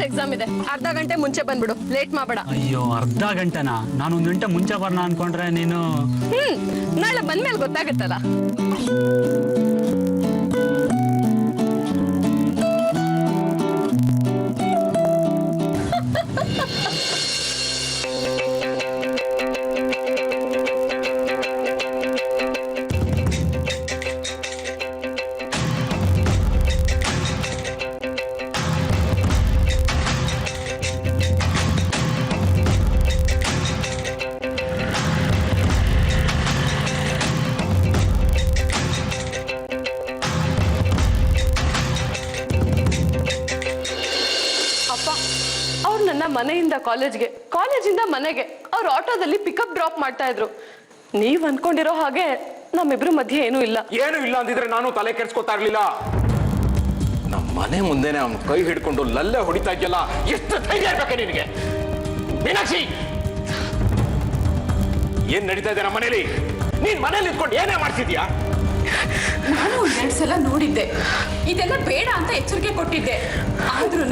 Last exam ಇದೆ, ಅರ್ಧ ಗಂಟೆ ಮುಂಚೆ ಬಂದ್ಬಿಡು, ಲೇಟ್ ಮಾಡಬೇಡ. ಅಯ್ಯೋ ಅರ್ಧ ಗಂಟೆನಾ? ನಾನು 1 ಗಂಟೆ ಮುಂಚೆ ಬರೋಣ ಅನ್ಕೊಂಡ್ರೆ ನೀನು ನಾಳೆ ಬಂದ್ಮೇಲೆ ಗೊತ್ತಾಗುತ್ತಲ್ಲ. ಅವ್ರು ನನ್ನ ಮನೆಯಿಂದ ಕಾಲೇಜ್ಗೆ, ಕಾಲೇಜಿಂದ ಮನೆಗೆ ಅವ್ರ ಆಟೋದಲ್ಲಿ ಪಿಕಪ್ ಡ್ರಾಪ್ ಮಾಡ್ತಾ ಇದ್ರು. ನೀವ್ ಅನ್ಕೊಂಡಿರೋ ಹಾಗೆ ನಮ್ಮಿಬ್ರು ಮಧ್ಯೆ ಏನೂ ಇಲ್ಲ. ಏನು ಇಲ್ಲ ಅಂದಿದ್ರೆ ನಾನು ತಲೆ ಕೆಡ್ಸ್ಕೊತಾ ಇರ್ಲಿಲ್ಲ. ನಮ್ಮ ಮನೆ ಮುಂದೆನೆ ಅವ್ನ ಕೈ ಹಿಡ್ಕೊಂಡು ಲಲ್ಲೆ ಹೊಡಿತಾ ಇದೆಯಲ್ಲ, ಎಷ್ಟು ಧೈರ್ಯ ಇರ್ಬೇಕೆ ನಿನಗೆ? ಮೀನಾಕ್ಷಿ, ಏನ್ ನಡೀತಾ ಇದೆ ನಮ್ಮ ಮನೇಲಿ? ನೀನ್ ಮನೇಲಿ ಇದ್ಕೊಂಡು ಏನೇ ಮಾಡ್ತಿದ್ಯಾ? ನಾನು 2 ಸಲ ನೋಡಿದ್ದೆ, ಇದೆಲ್ಲ ಬೇಡ ಅಂತ ಎಚ್ಚರಿಕೆ ಕೊಟ್ಟಿದ್ದೆ. ಆದ್ರೂ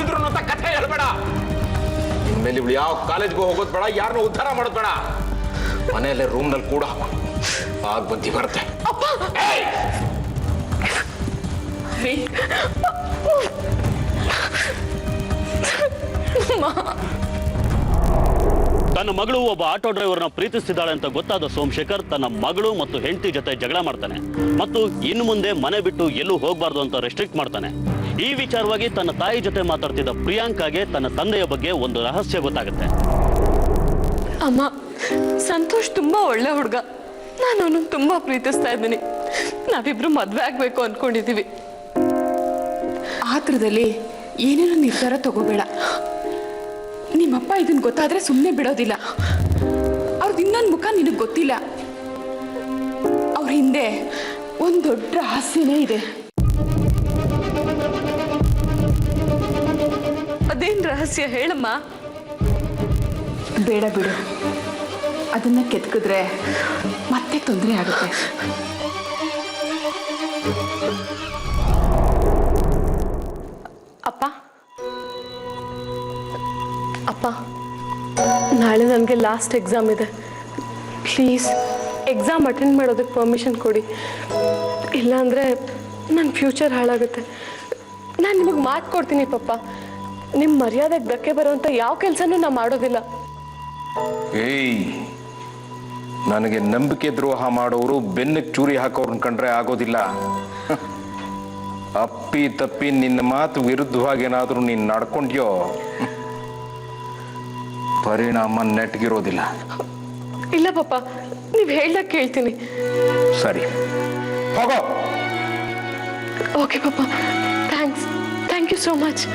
ಇದ್ರು ಅಂತ ಕಥೆ ಹೇಳ್ಬೇಡ. ಇನ್ಮೇಲೆ ಇವಳು ಯಾವ ಕಾಲೇಜ್ಗೂ ಹೋಗೋದು ಬೇಡ, ಯಾರನ್ನೂ ಉದ್ಧಾರ ಮಾಡೋದು ಬೇಡ. ಮನೆಯಲ್ಲೇ ರೂಮ್ನಲ್ಲಿ ಕೂಡ ಆಗ ಬುದ್ಧಿ ಬರುತ್ತೆ. ತನ್ನ ಮಗಳು ಒಬ್ಬ ಆಟೋ ಡ್ರೈವರ್ನ ಪ್ರೀತಿಸ್ತಿದ್ದಾಳೆ ಅಂತ ಗೊತ್ತಾದ ಸೋಮಶೇಖರ್ ತನ್ನ ಮಗಳು ಮತ್ತು ಹೆಂಡತಿ ಜೊತೆ ಜಗಳ ಮಾಡ್ತಾನೆ ಮತ್ತು ಇನ್ನು ಮುಂದೆ ಮನೆ ಬಿಟ್ಟು ಎಲ್ಲೂ ಹೋಗಬಾರ್ದು ಅಂತ ರೆಸ್ಟ್ರಿಕ್ಟ್ ಮಾಡ್ತಾನೆ. ಈ ವಿಚಾರವಾಗಿ ತನ್ನ ತಾಯಿ ಜೊತೆ ಮಾತಾಡ್ತಿದ್ದ ಪ್ರಿಯಾಂಕಾಗೆ ತನ್ನ ತಂದೆಯ ಬಗ್ಗೆ ಒಂದು ರಹಸ್ಯ ಗೊತ್ತಾಗುತ್ತೆ. ಅಮ್ಮ, ಸಂತೋಷ್ ತುಂಬಾ ಒಳ್ಳೆ ಹುಡುಗ, ನಾನು ಅವನು ತುಂಬಾ ಪ್ರೀತಿಸ್ತಾ ಇದ್ದೀನಿ. ನಾವಿಬ್ರು ಮದ್ವೆ ಆಗ್ಬೇಕು ಅನ್ಕೊಂಡಿದೀವಿ. ಆತ್ರದಲ್ಲಿ ಏನೇನೋ ನಿರ್ಧಾರ ತಗೋಬೇಡ. ನಿಮ್ಮಪ್ಪ ಇದನ್ ಗೊತ್ತಾದ್ರೆ ಸುಮ್ಮನೆ ಬಿಡೋದಿಲ್ಲ. ಅವ್ರದ್ದು ಇನ್ನೊಂದು ಮುಖ ನಿನಗೆ ಗೊತ್ತಿಲ್ಲ. ಅವ್ರ ಹಿಂದೆ ಒಂದು ದೊಡ್ಡ ರಹಸ್ಯನೇ ಇದೆ. ಅದೇನ್ ರಹಸ್ಯ ಹೇಳಮ್ಮ? ಬೇಡ ಬಿಡು, ಅದನ್ನ ಕೆತ್ಕಿದ್ರೆ ಮತ್ತೆ ತೊಂದರೆ ಆಗುತ್ತೆ. ಅಪ್ಪ ಅಪ್ಪ, ನಾಳೆ ನನಗೆ ಲಾಸ್ಟ್ ಎಕ್ಸಾಮ್ ಇದೆ. ಪ್ಲೀಸ್ ಎಕ್ಸಾಮ್ ಅಟೆಂಡ್ ಮಾಡೋದಕ್ಕೆ ಪರ್ಮಿಷನ್ ಕೊಡಿ. ಇಲ್ಲಾಂದರೆ ನನ್ನ ಫ್ಯೂಚರ್ ಹಾಳಾಗುತ್ತೆ. ನಾನು ನಿಮಗೆ ಮಾತು ಕೊಡ್ತೀನಿ ಪಪ್ಪ, ನಿಮ್ಮ ಮರ್ಯಾದೆಗೆ ಧಕ್ಕೆ ಬರುವಂಥ ಯಾವ ಕೆಲಸನೂ ನಾನು ಮಾಡೋದಿಲ್ಲ. ಏಯ್, ನನಗೆ ನಂಬಿಕೆ ದ್ರೋಹ ಮಾಡೋರು ಬೆನ್ನಿಗೆ ಚೂರಿ ಹಾಕೋರ್ನ ಕಂಡ್ರೆ ಆಗೋದಿಲ್ಲ. ಅಪ್ಪಿ ತಪ್ಪಿ ನಿನ್ನ ಮಾತು ವಿರುದ್ಧವಾಗಿ ಏನಾದರೂ ನೀನು ನಡ್ಕೊಂಡ್ಯೋ, ಪರಿಣಾಮ ನೆಟ್ಗಿರೋದಿಲ್ಲ. ಇಲ್ಲ ಪಪ್ಪ, ನೀವು ಹೇಳ್ದಾಗ ಕೇಳ್ತೀನಿ. ಸರಿ, ಹೋಗೋ. ಓಕೆ ಪಪ್ಪ, thank you so much.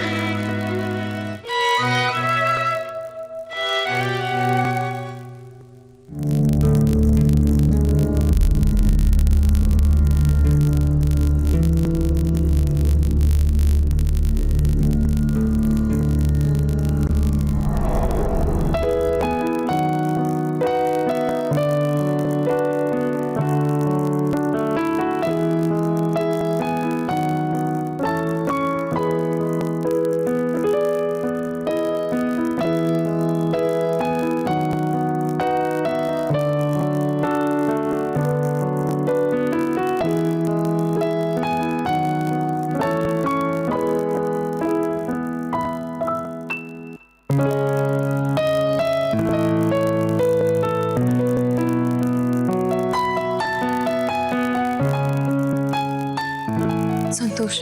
Santosh,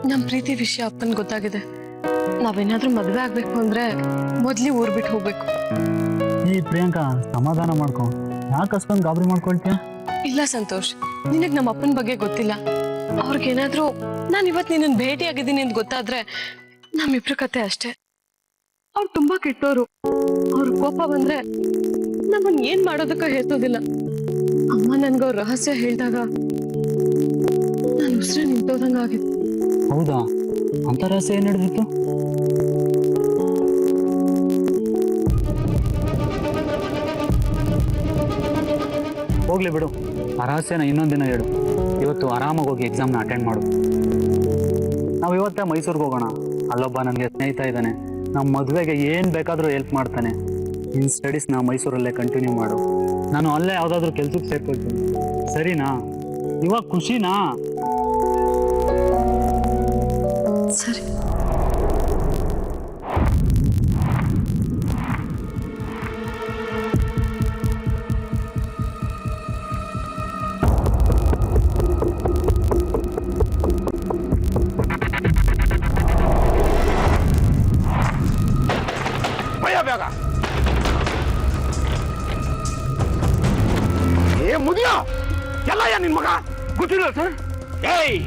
ನಮ್ಮ ಪ್ರೀತಿ ವಿಷಯ ಅಪ್ಪನ್ ಗೊತ್ತಾಗಿದೆ. ನಾವೇನಾದ್ರೂ ಮದುವೆ ಆಗ್ಬೇಕು ಅಂದ್ರೆ ಮೊದ್ಲಿ ಊರ್ ಬಿಟ್ಟು ಹೋಗ್ಬೇಕು. ಈ ಪ್ರಿಯಾಂಕಾ, ಸಮಾಧಾನ ಮಾಡ್ಕೊ. ಯಾಕೆ ಅಷ್ಟೊಂದು ಗಾಬರಿ ಮಾಡ್ಕೊಳ್ತೀಯ? ಇಲ್ಲ ಸಂತೋಷ್, ನಿನಗ್ ನಮ್ಮ ಅಪ್ಪನ ಬಗ್ಗೆ ಗೊತ್ತಿಲ್ಲ. ಅವ್ರಿಗೇನಾದ್ರೂ ನಾನು ಇವತ್ತು ನಿನ್ನನ್ನು ಭೇಟಿ ಆಗಿದ್ದೀನಿ ಅಂತ ಗೊತ್ತಾದ್ರೆ ನಮ್ಮಿಬ್ರ ಕತೆ ಅಷ್ಟೇ. ಅವ್ರು ತುಂಬಾ ಕೆಟ್ಟೋರು. ಅವ್ರ ಕೋಪ ಬಂದ್ರೆ ನಮ್ಮನ್ ಏನ್ ಮಾಡೋದಕ್ಕ ಹೇಳ್ತೋದಿಲ್ಲ. ಅಮ್ಮ ನನ್ಗ ಅವ್ರ ರಹಸ್ಯ ಹೇಳಿದಾಗ ನಾನು ಉಸಿರು ನಿಂತೋದಂಗ ಆಗಿತ್ತು. ಹೌದಾ? ಅಂತ ರಹಸ್ಯ ಏನ್ ನಡೆದಿತ್ತು? ಹೋಗ್ಲಿ ಬಿಡು, ಆ ರಹಸ್ಯನ ಇನ್ನೊಂದಿನ ಹೇಳು. ಇವತ್ತು ಆರಾಮಾಗಿ ಹೋಗಿ ಎಕ್ಸಾಮ್ನ ಅಟೆಂಡ್ ಮಾಡು. ನಾವು ಇವತ್ತೇ ಮೈಸೂರಿಗೆ ಹೋಗೋಣ. ಅಲ್ಲೊಬ್ಬ ನನಗೆ ಸ್ನೇಹಿತ ಇದ್ದಾನೆ, ನಮ್ಮ ಮದುವೆಗೆ ಏನು ಬೇಕಾದರೂ ಹೆಲ್ಪ್ ಮಾಡ್ತಾನೆ. ನಿನ್ನ ಸ್ಟಡೀಸ್ನ ಮೈಸೂರಲ್ಲೇ ಕಂಟಿನ್ಯೂ ಮಾಡು, ನಾನು ಅಲ್ಲೇ ಯಾವುದಾದ್ರೂ ಕೆಲ್ಸಕ್ಕೆ ಸೇರ್ಕೊಳ್ತೀನಿ, ಸರಿನಾ? ಇವಾಗ ಖುಷಿನಾ? ಸರಿ. ಭಯ ಬೇಗ ಏ ಮುದಿಯ ಎಲ್ಲ ನಿನ್ ಮಗ ಗೊತ್ತಿಲ್ಲ ಸರ್. ಏಯ್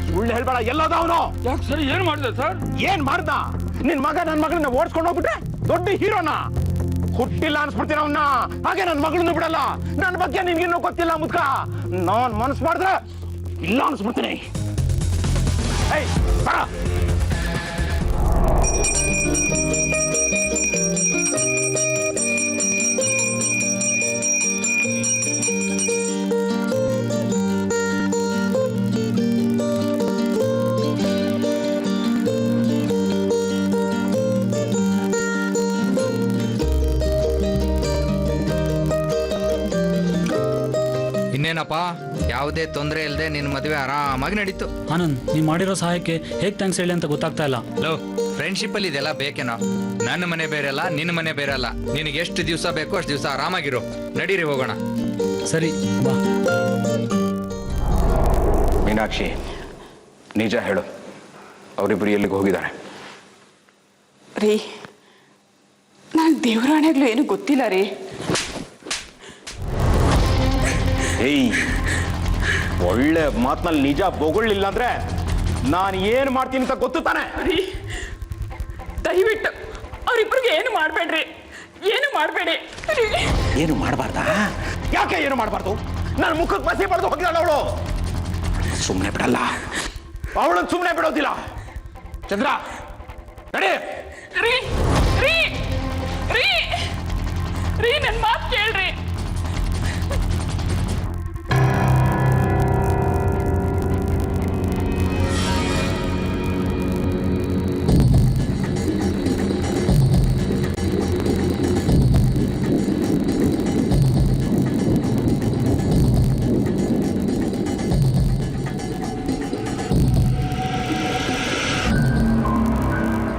ಸುಳ್ಳು ಹೇಳ್ಬೇಡ, ಎಲ್ಲದ ಅವನು? ಯಾಕೆ ಸರ್, ಏನ್ ಮಾಡಿದೆ ಸರ್? ಏನ್ ಮಾಡ್ದ ನಿನ್ ಮಗ? ನನ್ ಮಗಳನ್ನ ಓಡಿಸ್ಕೊಂಡು ಹೋಗ್ಬಿಟ್ರೆ ದೊಡ್ಡ ಹೀರೋನ ಹುಟ್ಟಿಲ್ಲ ಅನ್ಸ್ಬಿಡ್ತೀನಿ ಅವನ್ನ. ಹಾಗೆ ನನ್ ಮಗಳನ್ನ ಬಿಡಲ್ಲ. ನನ್ನ ಬಗ್ಗೆ ನಿನ್ಗಿನ್ನೂ ಗೊತ್ತಿಲ್ಲ ಮುದ್ಕ. ನಾನ್ ಮನಸ್ಸು ಮಾಡಿದ್ರೆ ಇಲ್ಲ ಅನ್ಸ್ಬಿಡ್ತೀನಿ. ಏಯ್ ಬರ. ಇನ್ನೇನಪ್ಪ, ಯಾವುದೇ ತೊಂದರೆ ಇಲ್ಲದೆ ನಿನ್ನ ಮದುವೆ ಆರಾಮಾಗಿ ನಡೀತು. ಆನಂದ್, ನೀವು ಮಾಡಿರೋ ಸಹಾಯಕ್ಕೆ ಹೇಗೆ ಥ್ಯಾಂಕ್ಸ್ ಹೇಳಿ ಅಂತ ಗೊತ್ತಾಗ್ತಾ ಇಲ್ಲ. ಲೋ, ಫ್ರೆಂಡ್ಶಿಪ್ ಅಲ್ಲಿ ಇದೆಲ್ಲ ಬೇಕೇನೋ? ನನ್ನ ಮನೆ ಬೇರೆ ಅಲ್ಲ, ನಿನ್ನ ಮನೆ ಬೇರೆ ಅಲ್ಲ. ನಿನಗೆ ಎಷ್ಟು ದಿವಸ ಬೇಕೋ ಅಷ್ಟು ದಿವಸ ಆರಾಮಾಗಿರು. ನಡೀರಿ ಹೋಗೋಣ. ಸರಿ ಬಾ. ಮೀನಾಕ್ಷಿ, ನಿಜ ಹೇಳು, ಅವರಿಬ್ಬರು ಎಲ್ಲಿಗೆ ಹೋಗಿದ್ದಾರೆ? ರೀ, ನಾನು ದೇವರಾಣೆಗಳು ಏನು ಗೊತ್ತಿಲ್ಲ ರೀ. ಏಯ್, ಒಳ್ಳೆ ಮಾತಿನಲ್ಲಿ ನಿಜ ಬೊಗಳಿಲ್ಲ ಅಂದ್ರೆ ನಾನು ಏನ್ ಮಾಡ್ತೀನಿ ಅಂತ ಗೊತ್ತು ತಾನೆ? ರೀ, ದಯವಿಟ್ಟು ಅವರಿಬ್ಬರಿಗೆ ಏನು ಮಾಡಬೇಡ್ರಿ, ಏನು ಮಾಡಬೇಡಿ. ಏನು ಮಾಡಬಾರ್ದಾ? ಯಾಕೆ ಏನು ಮಾಡಬಾರ್ದು? ನನ್ನ ಮುಖಕ್ಕೆ ಮಸಿ ಪಡೆದು ಹೋಗಿಲ್ಲ ಅವಳು. ಸುಮ್ಮನೆ ಬಿಡಲ್ಲ ಅವಳನ್ನು, ಸುಮ್ಮನೆ ಬಿಡೋದಿಲ್ಲ. ಚಂದ್ರ ನಡಿ. ರೀ ರೀ ರೀ ರೀ, ನನ್ನ ಮಾತು ಕೇಳ್ರಿ.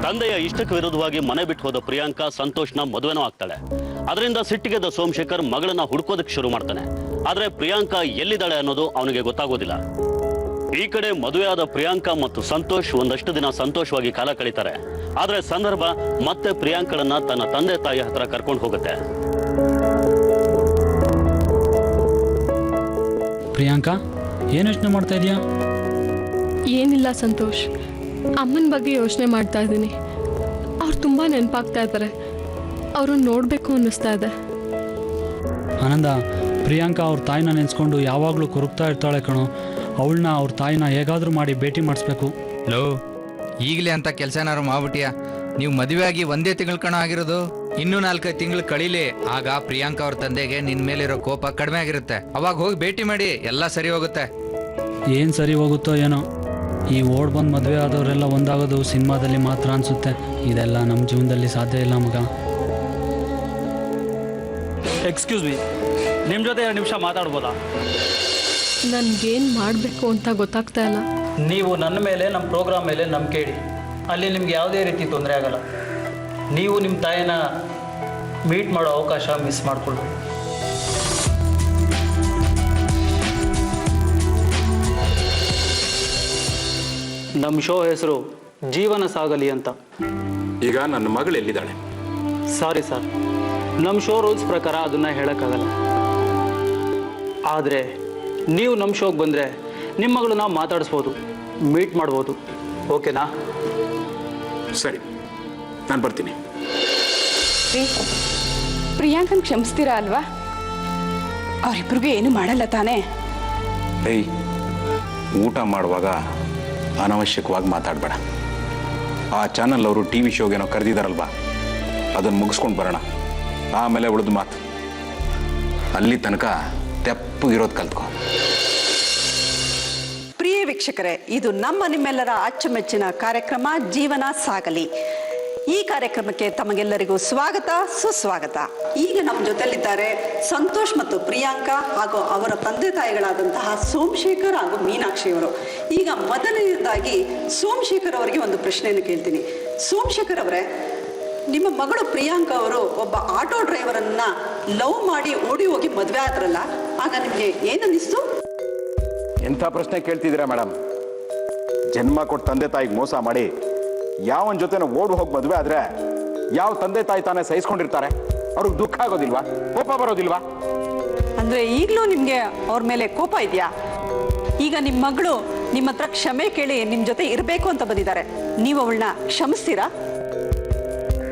ತಂದೆಯ ಇಷ್ಟಕ್ಕೆ ವಿರುದ್ಧವಾಗಿ ಮನೆ ಬಿಟ್ಟು ಹೋದ ಪ್ರಿಯಾಂಕಾ ಸಂತೋಷ್ನ ಮದುವೆನೂ ಆಗ್ತಾಳೆ. ಅದರಿಂದ ಸಿಟ್ಟಿಗೆದ್ದ ಸೋಮಶೇಖರ್ ಮಗಳನ್ನ ಹುಡ್ಕೋದಕ್ಕೆ ಶುರು ಮಾಡ್ತಾನೆ. ಆದ್ರೆ ಪ್ರಿಯಾಂಕಾ ಎಲ್ಲಿದ್ದಾಳೆ ಅನ್ನೋದು ಅವನಿಗೆ ಗೊತ್ತಾಗೋದಿಲ್ಲ. ಈ ಕಡೆ ಮದುವೆಯಾದ ಪ್ರಿಯಾಂಕಾ ಮತ್ತು ಸಂತೋಷ್ ಒಂದಷ್ಟು ದಿನ ಸಂತೋಷವಾಗಿ ಕಾಲ ಕಳೀತಾರೆ. ಆದ್ರೆ ಸಂದರ್ಭ ಮತ್ತೆ ಪ್ರಿಯಾಂಕಳನ್ನ ತನ್ನ ತಂದೆ ತಾಯಿ ಹತ್ರ ಕರ್ಕೊಂಡು ಹೋಗುತ್ತೆ. ಪ್ರಿಯಾಂಕಾ, ಏನು ಯೋಚನೆ ಮಾಡ್ತಾ ಇದೀಯಾ? ಏನಿಲ್ಲ ಸಂತೋಷ್, ಅಮ್ಮನ ಬಗ್ಗೆ ಯೋಚನೆ ಮಾಡ್ತಾ ಇದ್ದೀನಿ. ಅವ್ರು ತುಂಬಾ ನೆನಪಾಗ್ತಾ ಇದ್ದಾರೆ. ಅವ್ರನ್ನ ನೋಡ್ಬೇಕು ಅನ್ನಿಸ್ತಾ ಇದೆ. ಆನಂದ, ಪ್ರಿಯಾಂಕಾ ಅವ್ರ ತಾಯಿನ ನೆನೆಸ್ಕೊಂಡು ಯಾವಾಗಲೂ ಕೊರಗ್ತಾ ಇರ್ತಾಳೆ ಕಣೋ. ಅವಳನ್ನ ಅವ್ರ ತಾಯಿನ ಹೇಗಾದರೂ ಮಾಡಿ ಭೇಟಿ ಮಾಡಿಸ್ಬೇಕು. ಲೋ, ಈಗಲೇ ಅಂತ ಕೆಲಸ ಏನಾರು ಮಾಡ್ಬಿಟ್ಟಿಯಾ? ನೀವು ಮದುವೆ ಆಗಿ ಒಂದೇ ತಿಂಗಳು ಕಣ ಆಗಿರೋದು. ಇನ್ನೂ 4-5 ತಿಂಗಳು ಕಳೀಲಿ. ಆಗ ಪ್ರಿಯಾಂಕಾ ಅವ್ರ ತಂದೆಗೆ ನಿನ್ ಮೇಲಿರೋ ಕೋಪ ಕಡಿಮೆ ಆಗಿರುತ್ತೆ. ಅವಾಗ ಹೋಗಿ ಭೇಟಿ ಮಾಡಿ, ಎಲ್ಲ ಸರಿ ಹೋಗುತ್ತೆ. ಏನು ಸರಿ ಹೋಗುತ್ತೋ ಏನೋ. ಈ ಓಡ್ ಬಂದು ಮದುವೆ ಆದವರೆಲ್ಲ ಒಂದಾಗೋದು ಸಿನಿಮಾದಲ್ಲಿ ಮಾತ್ರ ಅನಿಸುತ್ತೆ. ಇದೆಲ್ಲ ನಮ್ಮ ಜೀವನದಲ್ಲಿ ಸಾಧ್ಯ ಇಲ್ಲ ಮಗ. ಎಕ್ಸ್ಕ್ಯೂಸ್ ಮೀ, ನಿಮ್ಮ ಜೊತೆ 2 ನಿಮಿಷ ಮಾತಾಡ್ಬೋದಾ? ನನ್ಗೇನು ಮಾಡಬೇಕು ಅಂತ ಗೊತ್ತಾಗ್ತಾ ಇಲ್ಲ. ನೀವು ನನ್ನ ಮೇಲೆ, ನಮ್ಮ ಪ್ರೋಗ್ರಾಮ್ ಮೇಲೆ ನಂಬಿಕೆ ಇಡಿ. ಅಲ್ಲಿ ನಿಮ್ಗೆ ಯಾವುದೇ ರೀತಿ ತೊಂದರೆ ಆಗಲ್ಲ. ನೀವು ನಿಮ್ಮ ತಾಯಿನ ಮೀಟ್ ಮಾಡೋ ಅವಕಾಶ ಮಿಸ್ ಮಾಡಿಕೊಳ್ಳಿ. ನಮ್ಮ ಶೋ ಹೆಸರು ಜೀವನ ಸಾಗಲಿ ಅಂತ. ಈಗ ನನ್ನ ಮಗಳು ಎಲ್ಲಿದ್ದಾಳೆ? ಸಾರಿ ಸರ್, ನಮ್ಮ ಶೋ ರೂಲ್ಸ್ ಪ್ರಕಾರ ಅದನ್ನು ಹೇಳೋಕ್ಕಾಗಲ್ಲ. ಆದರೆ ನೀವು ನಮ್ಮ ಶೋಗೆ ಬಂದರೆ ನಿಮ್ಮ ಮಗಳು ನಾವು ಮಾತಾಡಿಸ್ಬೋದು, ಮೀಟ್ ಮಾಡ್ಬೋದು. ಓಕೆನಾ? ಸರಿ, ನಾನು ಬರ್ತೀನಿ. ಪ್ರಿಯಾಂಕನ್ ಕ್ಷಮಿಸ್ತೀರಾ ಅಲ್ವಾ? ಅವರಿಬ್ರಿಗೆ ಏನು ಮಾಡಲ್ಲ ತಾನೇ? ಏಯ್, ಊಟ ಮಾಡುವಾಗ ಅನವಶ್ಯಕವಾಗಿ ಮಾತಾಡಬೇಡ. ಆ ಚಾನಲ್ ಅವರು TV ಶೋಗೇನೋ ಕರೆದಿದ್ದಾರಲ್ವಾ, ಅದನ್ನು ಮುಗಿಸ್ಕೊಂಡು ಬರೋಣ. ಆಮೇಲೆ ಉಳಿದು ಮಾತು. ಅಲ್ಲಿ ತನಕ ತೆಪ್ಪಗಿರೋದು ಕಲ್ತ್ಕೊ. ಪ್ರಿಯ ವೀಕ್ಷಕರೇ, ಇದು ನಿಮ್ಮೆಲ್ಲರ ಅಚ್ಚುಮೆಚ್ಚಿನ ಕಾರ್ಯಕ್ರಮ ಜೀವನ ಸಾಗಲಿ. ಈ ಕಾರ್ಯಕ್ರಮಕ್ಕೆ ತಮಗೆಲ್ಲರಿಗೂ ಸ್ವಾಗತ, ಸುಸ್ವಾಗತ. ಈಗ ನಮ್ಮ ಜೊತೆಲಿದ್ದಾರೆ ಸಂತೋಷ್ ಮತ್ತು ಪ್ರಿಯಾಂಕಾ ಹಾಗೂ ಅವರ ತಂದೆ ತಾಯಿಗಳಾದಂತಹ ಸೋಮಶೇಖರ್ ಹಾಗೂ ಮೀನಾಕ್ಷಿ ಅವರು. ಈಗ ಮೊದಲನೇದಾಗಿ ಸೋಮಶೇಖರ್ ಅವರಿಗೆ ಒಂದು ಪ್ರಶ್ನೆಯನ್ನು ಕೇಳ್ತೀನಿ. ಸೋಮಶೇಖರ್ ಅವರೇ, ನಿಮ್ಮ ಮಗಳು ಪ್ರಿಯಾಂಕಾ ಅವರು ಒಬ್ಬ ಆಟೋ ಡ್ರೈವರನ್ನ ಲವ್ ಮಾಡಿ ಓಡಿ ಹೋಗಿ ಮದುವೆ ಆದ್ರಲ್ಲ, ಆಗ ನಿಮಗೆ ಏನನ್ನಿಸ್ತು? ಎಂಥ ಪ್ರಶ್ನೆ ಕೇಳ್ತಿದ್ದೀರಾ ಮೇಡಮ್? ಜನ್ಮ ಕೊಟ್ಟು ತಂದೆ ತಾಯಿಗೆ ಮೋಸ ಮಾಡಿ ಯಾವನ ಜೊತೆನ ಓಡು ಹೋಗಿ ಮದುವೆ ಆದ್ರೆ ಯಾವ ತಂದೆ ತಾಯಿ ತಾನೇ ಸಹಿಸ್ಕೊಂಡಿರ್ತಾರೆ? ಅವ್ರಿಗೆ ದುಃಖ ಆಗೋದಿಲ್ವಾ? ಕೋಪ ಬರೋದಿಲ್ವಾ? ಅಂದ್ರೆ ಈಗಲೂ ನಿಮ್ಗೆ ಅವ್ರ ಮೇಲೆ ಕೋಪ ಇದೆಯಾ? ಈಗ ನಿಮ್ಮ ಮಗಳು ನಿಮ್ಮ ಹತ್ರ ಕ್ಷಮೆ ಕೇಳಿ ನಿಮ್ ಜೊತೆ ಇರಬೇಕು ಅಂತ ಬಂದಿದ್ದಾರೆ, ನೀವು ಅವಳನ್ನ ಕ್ಷಮಿಸ್ತೀರಾ?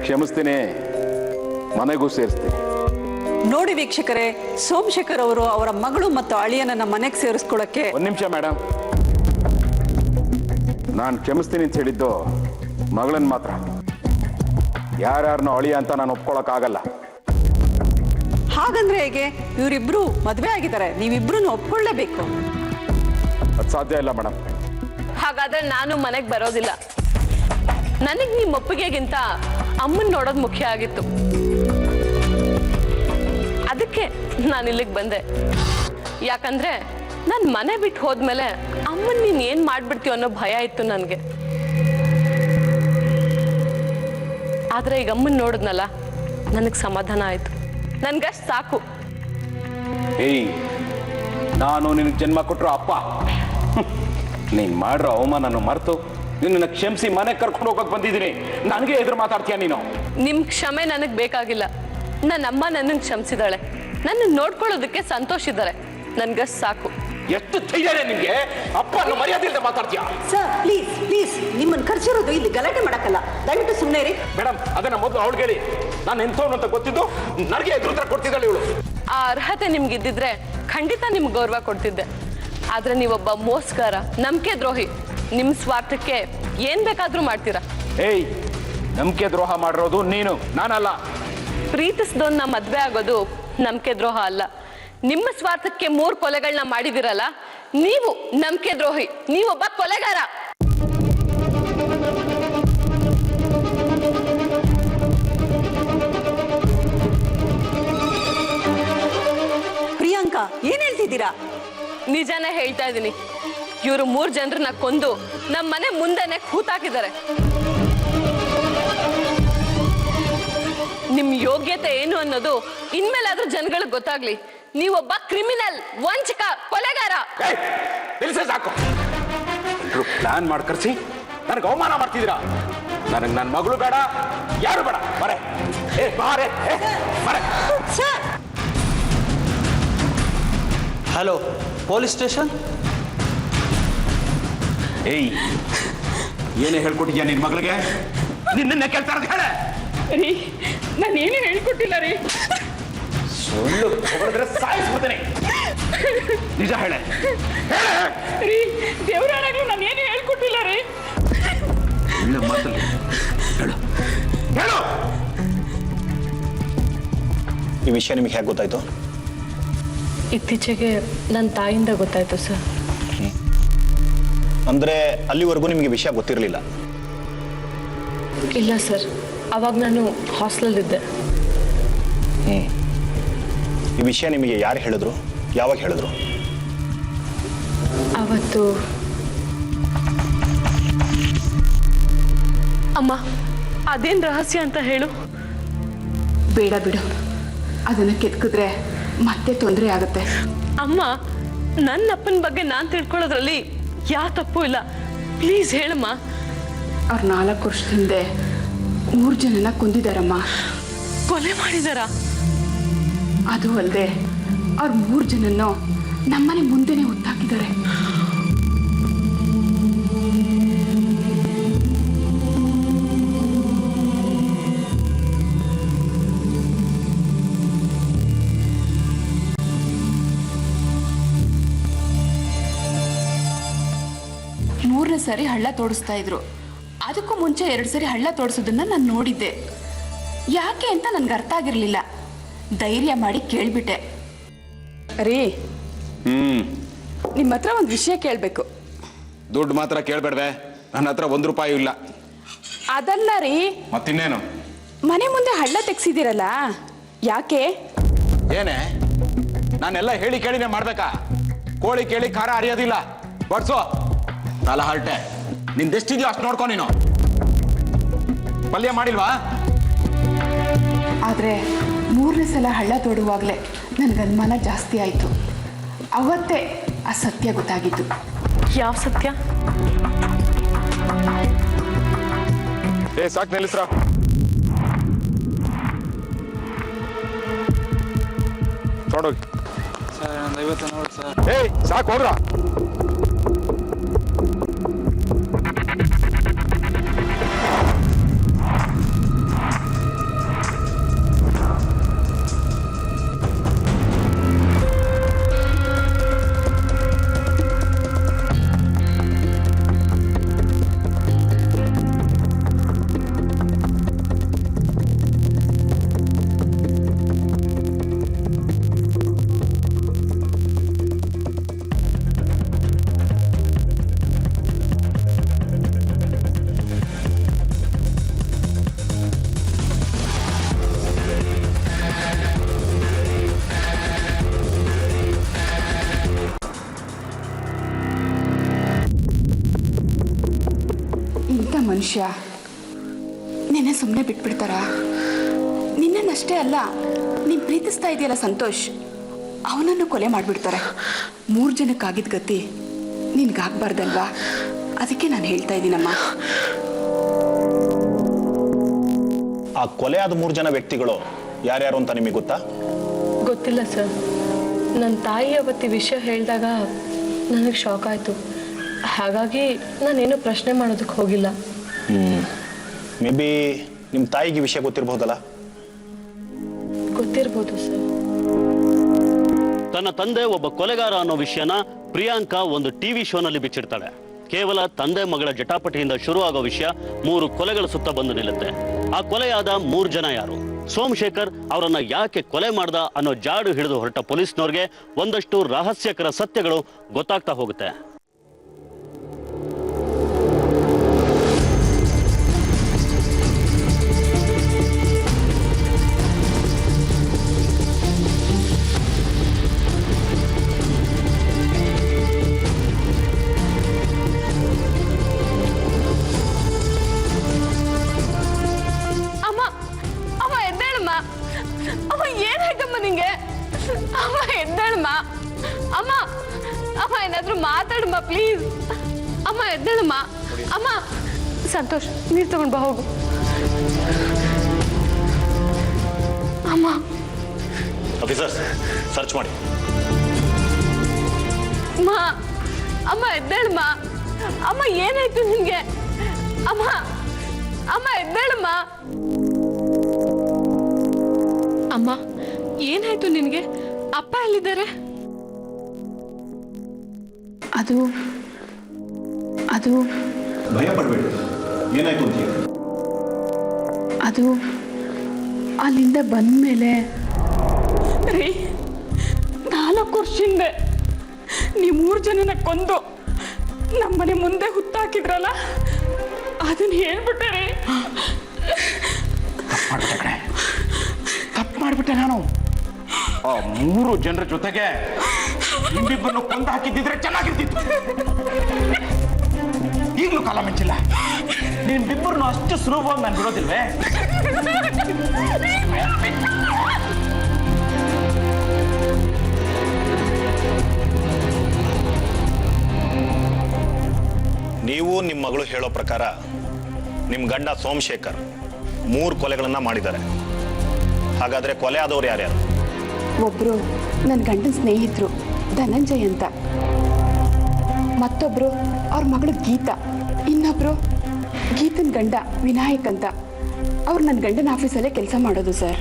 ಕ್ಷಮಿಸ್ತೀನಿ, ಮನೆಗೂ ಸೇರಿಸ್ತೀನಿ. ನೋಡಿ ವೀಕ್ಷಕರೇ, ಸೋಮಶೇಖರ್ ಅವರು ಅವರ ಮಗಳು ಮತ್ತು ಅಳಿಯನನ್ನ ಮನೆಗೆ ಸೇರಿಸ್ಕೊಳ್ಳಕ್ಕೆ. ಒಂದ್ ನಿಮಿಷ ಮೇಡಮ್, ನಾನು ಕ್ಷಮಿಸ್ತೀನಿ ಅಂತ ಹೇಳಿದ್ದು ಮಗಳನ್ನ ಮಾತ್ರ. ಯಾರ್ಯಾರನ್ನ ಅಳಿಯ ಅಂತ ನಾನು ಒಪ್ಕೊಳಕ್ಕಾಗಲ್ಲ. ಹಾಗಂದ್ರೆ ಹೇಗೆ? ಇವರಿಬ್ರು ಮದ್ವೆ ಆಗಿದ್ದಾರೆ, ನೀವಿಬ್ರು ಒಪ್ಕೊಳ್ಳೇಬೇಕು. ಅದು ಸಾಧ್ಯ ಇಲ್ಲ ಮೇಡಮ್. ಹಾಗಾದ್ರೆ ನಾನು ಮನೆಗೆ ಬರೋದಿಲ್ಲ. ನನಗ್ ನಿಮ್ಮ ಒಪ್ಪಿಗೆಗಿಂತ ಅಮ್ಮನ್ ನೋಡೋದು ಮುಖ್ಯ ಆಗಿತ್ತು. ಅದಕ್ಕೆ ನಾನು ಇಲ್ಲಿಗೆ ಬಂದೆ. ಯಾಕಂದ್ರೆ ನಾನು ಮನೆ ಬಿಟ್ಟು ಹೋದ್ಮೇಲೆ ಅಮ್ಮನ್ ನೀನ್ ಏನ್ ಮಾಡ್ಬಿಡ್ತೀವ ಅನ್ನೋ ಭಯ ಇತ್ತು ನನಗೆ. ಆದ್ರೆ ಈಗ ಅಮ್ಮನ್ ನೋಡಿದ್ನಲ್ಲ, ನನಗೆ ಸಮಾಧಾನ ಆಯ್ತು. ನನ್ಗಷ್ಟು ಸಾಕು. ಏಯ್, ನಾನು ನಿನಗೆ ಜನ್ಮ ಕೊಟ್ಟರು ಅಪ್ಪ. ನೀನ್ ಮಾಡಿರೋ ಅವಮಾನನ ಮರೆತು ನಿನ್ನ ಕ್ಷಮಿಸಿ ಮನೆಗೆ ಕರ್ಕೊಂಡು ಹೋಗಕ್ ಬಂದಿದ್ದೀನಿ. ನನಗೆ ಎದುರು ಮಾತಾಡ್ತೀಯ ನೀನು? ನಿಮ್ ಕ್ಷಮೆ ನನಗ್ ಬೇಕಾಗಿಲ್ಲ. ನನ್ನ ಅಮ್ಮ ನನ್ನ ಕ್ಷಮಿಸಿದಾಳೆ, ನನ್ನ ನೋಡ್ಕೊಳ್ಳೋದಕ್ಕೆ ಸಂತೋಷ ಇದ್ದಾರೆ. ನನ್ಗಷ್ಟು ಸಾಕು. ಎಷ್ಟು ಧೈರ್ಯ ನಿಮ್ಗೆ? ಅಪ್ಪ ಅನ್ನೋ ಮರ್ಯಾದೆ ಇಲ್ಲದೆ ಮಾತಾಡ್ತೀಯ? ಸರ್ ಪ್ಲೀಸ್ ಪ್ಲೀಸ್, ನಿಮ್ಮನ್ನು ಕರ್ಸಿರೋದು ಇಲ್ಲಿ ಗಲಾಟೆ ಮಾಡಕ್ಕಲ್ಲ, ದಯವಿಟ್ಟು ಸುಮ್ಮನೆ ಇರಿ. ಮೇಡಮ್, ಅದನ್ನ ಮೊದಲು ಅವಳಿಗೆ ಹೇಳಿ. ನಾನು ಎಂಥವನು ಅಂತ ಗೊತ್ತಿದ್ದು ನನಗೆ ಎದುರು ಕೊಡ್ತಿದ್ದಾಳೆ ಇವಳು. ಆ ಅರ್ಹತೆ ನಿಮ್ಗಿದ್ದಿದ್ರೆ ಖಂಡಿತ ನಿಮ್ಗೆ ಗೌರವ ಕೊಡ್ತಿದ್ದೆ. ಆದ್ರೆ ನೀವೊಬ್ಬ ಮೋಸ್ಕರ, ನಂಬಿಕೆ ದ್ರೋಹಿ. ನಿಮ್ ಸ್ವಾರ್ಥಕ್ಕೆ ಏನ್ ಬೇಕಾದ್ರೂ ಮಾಡ್ತೀರಾ. ಏಯ್, ನಂಬಿಕೆ ದ್ರೋಹ ಮಾಡಿರೋದು ನೀನು, ನಾನಲ್ಲ. ಪ್ರೀತಿಸ್ದೋನ್ನ ಮದ್ವೆ ಆಗೋದು ನಂಬಿಕೆ ದ್ರೋಹ ಅಲ್ಲ. ನಿಮ್ಮ ಸ್ವಾರ್ಥಕ್ಕೆ 3 ಕೊಲೆಗಳನ್ನ ಮಾಡಿದಿರಲ್ಲ, ನೀವು ನಂಬಿಕೆ ದ್ರೋಹಿ. ನೀವೊಬ್ಬ ಕೊಲೆಗಾರ. ಪ್ರಿಯಾಂಕಾ, ಏನ್ ಹೇಳ್ತಿದ್ದೀರಾ? ನಿಜಾನೇ ಹೇಳ್ತಾ ಇದ್ದೀನಿ. ಇವರು 3 ಜನರನ್ನ ಕೊಂದು ನಮ್ಮ ಮನೆ ಮುಂದೆನೆ ಕೂತಾಕಿದ್ದಾರೆ. ನಿಮ್ ಯೋಗ್ಯತೆ ಏನು ಅನ್ನೋದು ಇನ್ಮೇಲಾದ್ರೂ ಜನಗಳಿಗೆ ಗೊತ್ತಾಗ್ಲಿ. ನೀವೊಬ್ಬ ಕ್ರಿಮಿನಲ್, ವಂಚಕ, ಕೊಲೆಗಾರ. ತಿಳಿಸೇ ಸಾಕು. ಎಲ್ರು ಪ್ಲಾನ್ ಮಾಡಿ ಕರ್ಸಿ ನನಗೆ ಅವಮಾನ ಮಾಡ್ತಿದ್ದೀರಾ. ನನಗೆ ನನ್ನ ಮಗಳು ಬೇಡ, ಯಾರು ಬೇಡ. ಬರೇ ಏ ಬಾರೆ, ಬರೇ. Hello, police station. ಏಯ್, ಏನೇ ಹೇಳ್ಕೊಟ್ಟಿದ್ಯಾ ನಿನ್ ಮಗಳಿಗೆ? ನಿನ್ನೆ ಕೇಳ್ತಾ ಇರೋದು ಹೇಳ. ರೀ, ನಾನು ಏನು ಹೇಳ್ಕೊಟ್ಟಿಲ್ಲ ರೀ. ಸುಳ್ಳು ಹೊಗಳಿದ್ರೆ ಸಾಯಿಸ್ಬಿಡ್ತೇನೆ. ನಿಜ ಹೇಳ. ರೀ, ದೇವರಾಣಗಳು ನಾನು ಏನು ಹೇಳ್ಕೊಟ್ಟಿಲ್ಲ ರೀ. ಹೇಳು ಮಾತಲ್ಲಿ, ಹೇಳು ಹೇಳು. ಈ ವಿಷಯ ನಿಮಗೆ ಹೇಗೆ ಗೊತ್ತಾಯ್ತು? ಇತ್ತೀಚೆಗೆ ನನ್ನ ತಾಯಿಯಿಂದ ಗೊತ್ತಾಯ್ತು ಸರ್. ಅಂದ್ರೆ ಅಲ್ಲಿವರೆಗೂ ನಿಮಗೆ ವಿಷಯ ಗೊತ್ತಿರಲಿಲ್ಲ? ಇಲ್ಲ ಸರ್, ಅವಾಗ ನಾನು ಹಾಸ್ಟೆಲಲ್ಲಿದ್ದೆ. ಈ ವಿಷಯ ನಿಮಗೆ ಯಾರು ಹೇಳಿದ್ರು, ಯಾವಾಗ ಹೇಳಿದ್ರು? ಅವತ್ತು ಅಮ್ಮ, ಅದೇನ್ ರಹಸ್ಯ ಅಂತ ಹೇಳು. ಬೇಡ ಬಿಡು, ಅದನ್ನು ಕೆತ್ಕಿದ್ರೆ ಮತ್ತೆ ತೊಂದರೆ ಆಗುತ್ತೆ. ಅಮ್ಮ, ನನ್ನ ಅಪ್ಪನ ಬಗ್ಗೆ ನಾನು ತಿಳ್ಕೊಳ್ಳೋದ್ರಲ್ಲಿ ಯಾವ ತಪ್ಪು ಇಲ್ಲ. ಪ್ಲೀಸ್ ಹೇಳಮ್ಮ. ಅವ್ರು 4 ವರ್ಷದ ಹಿಂದೆ 3 ಜನನ ಕೊಂದಿದಾರಮ್ಮ. ಕೊಲೆ ಮಾಡಿದಾರಾ? ಅದು ಅಲ್ಲದೆ ಅವ್ರು 3 ಜನನ್ನು ನಮ್ಮನೆ ಮುಂದೆನೆ ಹೊತ್ತಾಕಿದ್ದಾರೆ. ಮೂರನೇ ಸರಿ ಹಳ್ಳ ತೋಡಿಸ್ತಾ ಇದ್ರು. ಅದಕ್ಕೂ ಮುಂಚೆ 2 ಸರಿ ಹಳ್ಳ ತೋಡಿಸೋದನ್ನ ನಾನು ನೋಡಿದ್ದೆ. ಯಾಕೆ ಅಂತ ನನ್ಗೆ ಅರ್ಥ ಆಗಿರ್ಲಿಲ್ಲ. ಧೈರ್ಯ ಮಾಡಿ ಕೇಳ್ಬಿಟ್ಟೆ. ರೀ, ನಿಮ್ಮ ಹತ್ರ ಒಂದು ವಿಷಯ ಕೇಳಬೇಕು. ದುಡ್ಡು ಮಾತ್ರ ಕೇಳ್ಬೇಡ್ವೆ, ನನ್ನ ಹತ್ರ 1 ರೂಪಾಯಿ ಇಲ್ಲ. ಅದಲ್ಲ ರೀ, ಮತ್ತಿನ್ನೇನು? ಮನೆ ಮುಂದೆ ಹಳ್ಳ ತೆಗ್ಸಿದಿರಲ್ಲ, ಯಾಕೆ? ಏನೇ ನಾನೆಲ್ಲ ಹೇಳಿ ಕೇಳಿನೇ ಮಾಡ್ಬೇಕಾ? ಕೋಳಿ ಕೇಳಿ ಖಾರ ಅರಿಯೋದಿಲ್ಲ. ಬಡ್ಸು ತಲ ಹರಟೆ. ನಿಂದೆಷ್ಟಿದ್ಯೋ ಅಷ್ಟು ನೋಡ್ಕೊ ನೀನು. ಪಲ್ಯ ಮಾಡಿಲ್ವಾ? ಆದರೆ 3ನೇ ಸಲ ಹಳ್ಳ ತೋಡುವಾಗಲೇ ನನಗೆ ಅನುಮಾನ ಜಾಸ್ತಿ ಆಯಿತು. ಅವತ್ತೇ ಆ ಸತ್ಯ ಗೊತ್ತಾಗಿತ್ತು. ಯಾವ ಸತ್ಯ? ಸಾಕು ನಿಲ್ಲಿಸ್ರ. ನೋಡೋಗಿ ಸಾಕು ಹೋಗ್ರ. ಇಂಥ ಮನುಷ್ಯ ನಿನ್ನೆ ಸುಮ್ಮನೆ ಬಿಟ್ಬಿಡ್ತಾರ? ನಿನ್ನನ್ನಷ್ಟೇ ಅಲ್ಲ, ನೀನು ಪ್ರೀತಿಸ್ತಾ ಇದೆಯಲ್ಲ ಸಂತೋಷ್, ಅವನನ್ನು ಕೊಲೆ ಮಾಡಿಬಿಡ್ತಾರೆ. 3 ಜನಕ್ಕಾಗಿದ್ದ ಗತಿ ನಿನ್ಗಾಗ್ಬಾರ್ದಲ್ವಾ? ಅದಕ್ಕೆ ನಾನು ಹೇಳ್ತಾ ಇದ್ದೀನಮ್ಮ. ಆ ಕೊಲೆ ಆದ 3 ಜನ ವ್ಯಕ್ತಿಗಳು ಯಾರ್ಯಾರು ಅಂತ ನಿಮಗೆ ಗೊತ್ತಾ? ಗೊತ್ತಿಲ್ಲ ಸರ್. ನನ್ನ ತಾಯಿ ಅವತ್ತಿ ವಿಷಯ ಹೇಳಿದಾಗ ನನಗೆ ಶಾಕ್ ಆಯಿತು. ಹಾಗಾಗಿ ನಾನೇನು ಪ್ರಶ್ನೆ ಮಾಡೋದಕ್ಕೆ ಹೋಗಿಲ್ಲ. ಮೇ ಬಿ ನಿಮ್ಮ ತಾಯಿಗೆ ವಿಷಯ ಗೊತ್ತಿರಬಹುದಲ್ಲ? ಗೊತ್ತಿರ್ಬೋದು ಸರ್. ತನ್ನ ತಂದೆ ಒಬ್ಬ ಕೊಲೆಗಾರ ಅನ್ನೋ ವಿಷಯನ ಪ್ರಿಯಾಂಕಾ ಒಂದು ಟಿವಿ ಶೋನಲ್ಲಿ ಬಿಚ್ಚಿಡ್ತಾಳೆ. ಕೇವಲ ತಂದೆ ಮಗಳ ಜಟಾಪಟಿಯಿಂದ ಶುರು ಆಗೋ ವಿಷಯ 3 ಕೊಲೆಗಳ ಸುತ್ತ ಬಂದು ನಿಲ್ಲುತ್ತೆ. ಆ ಕೊಲೆಯಾದ 3 ಜನ ಯಾರು, ಸೋಮಶೇಖರ್ ಅವರನ್ನ ಯಾಕೆ ಕೊಲೆ ಮಾಡ್ದ ಅನ್ನೋ ಜಾಡು ಹಿಡಿದು ಹೊರಟ ಪೊಲೀಸ್ನವ್ರಿಗೆ ಒಂದಷ್ಟು ರಹಸ್ಯಕರ ಸತ್ಯಗಳು ಗೊತ್ತಾಗ್ತಾ ಹೋಗುತ್ತೆ. ಅಮ್ಮ ಏನಾಯ್ತಮ್ಮ ನಿಂಗೆ? ಅಮ್ಮ ಎದ್ದೇಳಮ್ಮ. ಅಮ್ಮ ಅಮ್ಮ ಏನಾದ್ರೂ ಮಾತಾಡಮ್ಮ ಪ್ಲೀಸ್. ಅಮ್ಮ ಎದ್ದೇಳಮ್ಮ. ಅಮ್ಮ ಸಂತೋಷ್ ನೀರು ತಗೊಂಡ್ ಬಾ ಹೋಗು. ಅಮ್ಮ ಆಫೀಸರ್ಸ್ ಸರ್ಚ್ ಮಾಡಿ. ಅಮ್ಮ ಅಮ್ಮ ಎದ್ದೇಳಮ್ಮ. ಅಮ್ಮ ಏನಾಯ್ತು ನಿನ್ಗೆ? ಅಮ್ಮ ಅಮ್ಮ ಎದ್ದೇಳಮ್ಮ. ಅಮ್ಮ ಏನಾಯ್ತು ನಿನ್ಗೆ? ಅಪ್ಪ ಎಲ್ಲಿದ್ದಾರೆ? ಅದು ಅದು ಭಯ ಪಡಬೇಡಿ, ಏನಾಯ್ತು ಅಂತ ಹೇಳಿ. ಅದು ಅಲ್ಲಿಂದ ಬಂದ್ಮೇಲೆ ರೀ 4 ವರ್ಷ ಹಿಂದೆ ನೀವು 3 ಜನನ ಕೊಂದು ನಮ್ಮನೆ ಮುಂದೆ ಹುತ್ತಾಕಿದ್ರಲ್ಲ, ಅದನ್ನ ಹೇಳ್ಬಿಟ್ಟೆ ರೀ. ತಪ್ಪು ಮಾಡ್ಬಿಟ್ಟೆ ನಾನು. ಆ 3 ಜನರ ಜೊತೆಗೆ ನಿಮ್ಮಿಬ್ಬರನ್ನು ಕೊಂದು ಹಾಕಿದ್ದಿದ್ರೆ ಚೆನ್ನಾಗಿರ್ತಿತ್ತು. ಈಗಲೂ ಕಾಲ ಮೆಚ್ಚಿಲ್ಲ. ನಿಮ್ಮಿಬ್ಬರನ್ನು ಅಷ್ಟು ಸುಲಭವಾಗಿ ನಾನು ಬಿಡೋದಿಲ್ವೇ? ನೀವು ನಿಮ್ಮ ಮಗಳು ಹೇಳೋ ಪ್ರಕಾರ ನಿಮ್ಮ ಗಂಡ ಸೋಮಶೇಖರ್ 3 ಕೊಲೆಗಳನ್ನ ಮಾಡಿದ್ದಾರೆ. ಹಾಗಾದ್ರೆ ಕೊಲೆ ಆದವ್ರು ಯಾರ್ಯಾರು? ಒಬ್ರು ನನ್ನ ಗಂಡನ ಸ್ನೇಹಿತರು ಧನಂಜಯ್ ಅಂತ, ಮತ್ತೊಬ್ರು ಅವ್ರ ಮಗಳು ಗೀತಾ, ಇನ್ನೊಬ್ರು ಗೀತನ್ ಗಂಡ ವಿನಾಯಕ್ ಅಂತ. ಅವ್ರು ನನ್ನ ಗಂಡನ ಆಫೀಸಲ್ಲೇ ಕೆಲಸ ಮಾಡೋದು ಸರ್.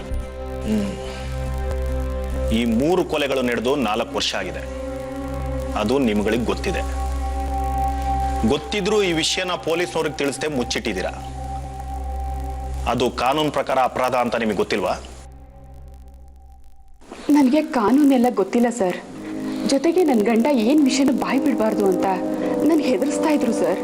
ಈ 3 ಕೊಲೆಗಳು ನಡೆದು 4 ವರ್ಷ ಆಗಿದೆ. ಅದು ನಿಮ್ಗಳಿಗೆ ಗೊತ್ತಿದೆ. ಗೊತ್ತಿದ್ರೂ ಈ ವಿಷಯನ ಪೊಲೀಸ್ನವ್ರಿಗೆ ತಿಳಿಸದೆ ಮುಚ್ಚಿಟ್ಟಿದ್ದೀರಾ. ಅದು ಕಾನೂನು ಪ್ರಕಾರ ಅಪರಾಧ ಅಂತ ನಿಮಗೆ ಗೊತ್ತಿಲ್ವಾ? ನನಗೆ ಕಾನೂನೆಲ್ಲ ಗೊತ್ತಿಲ್ಲ ಸರ್. ಜೊತೆಗೆ ನನ್ನ ಗಂಡ ಏನು ವಿಷಯನೂ ಬಾಯಿ ಬಿಡಬಾರ್ದು ಅಂತ ನನಗೆ ಹೆದರಿಸ್ತಾ ಇದ್ರು ಸರ್.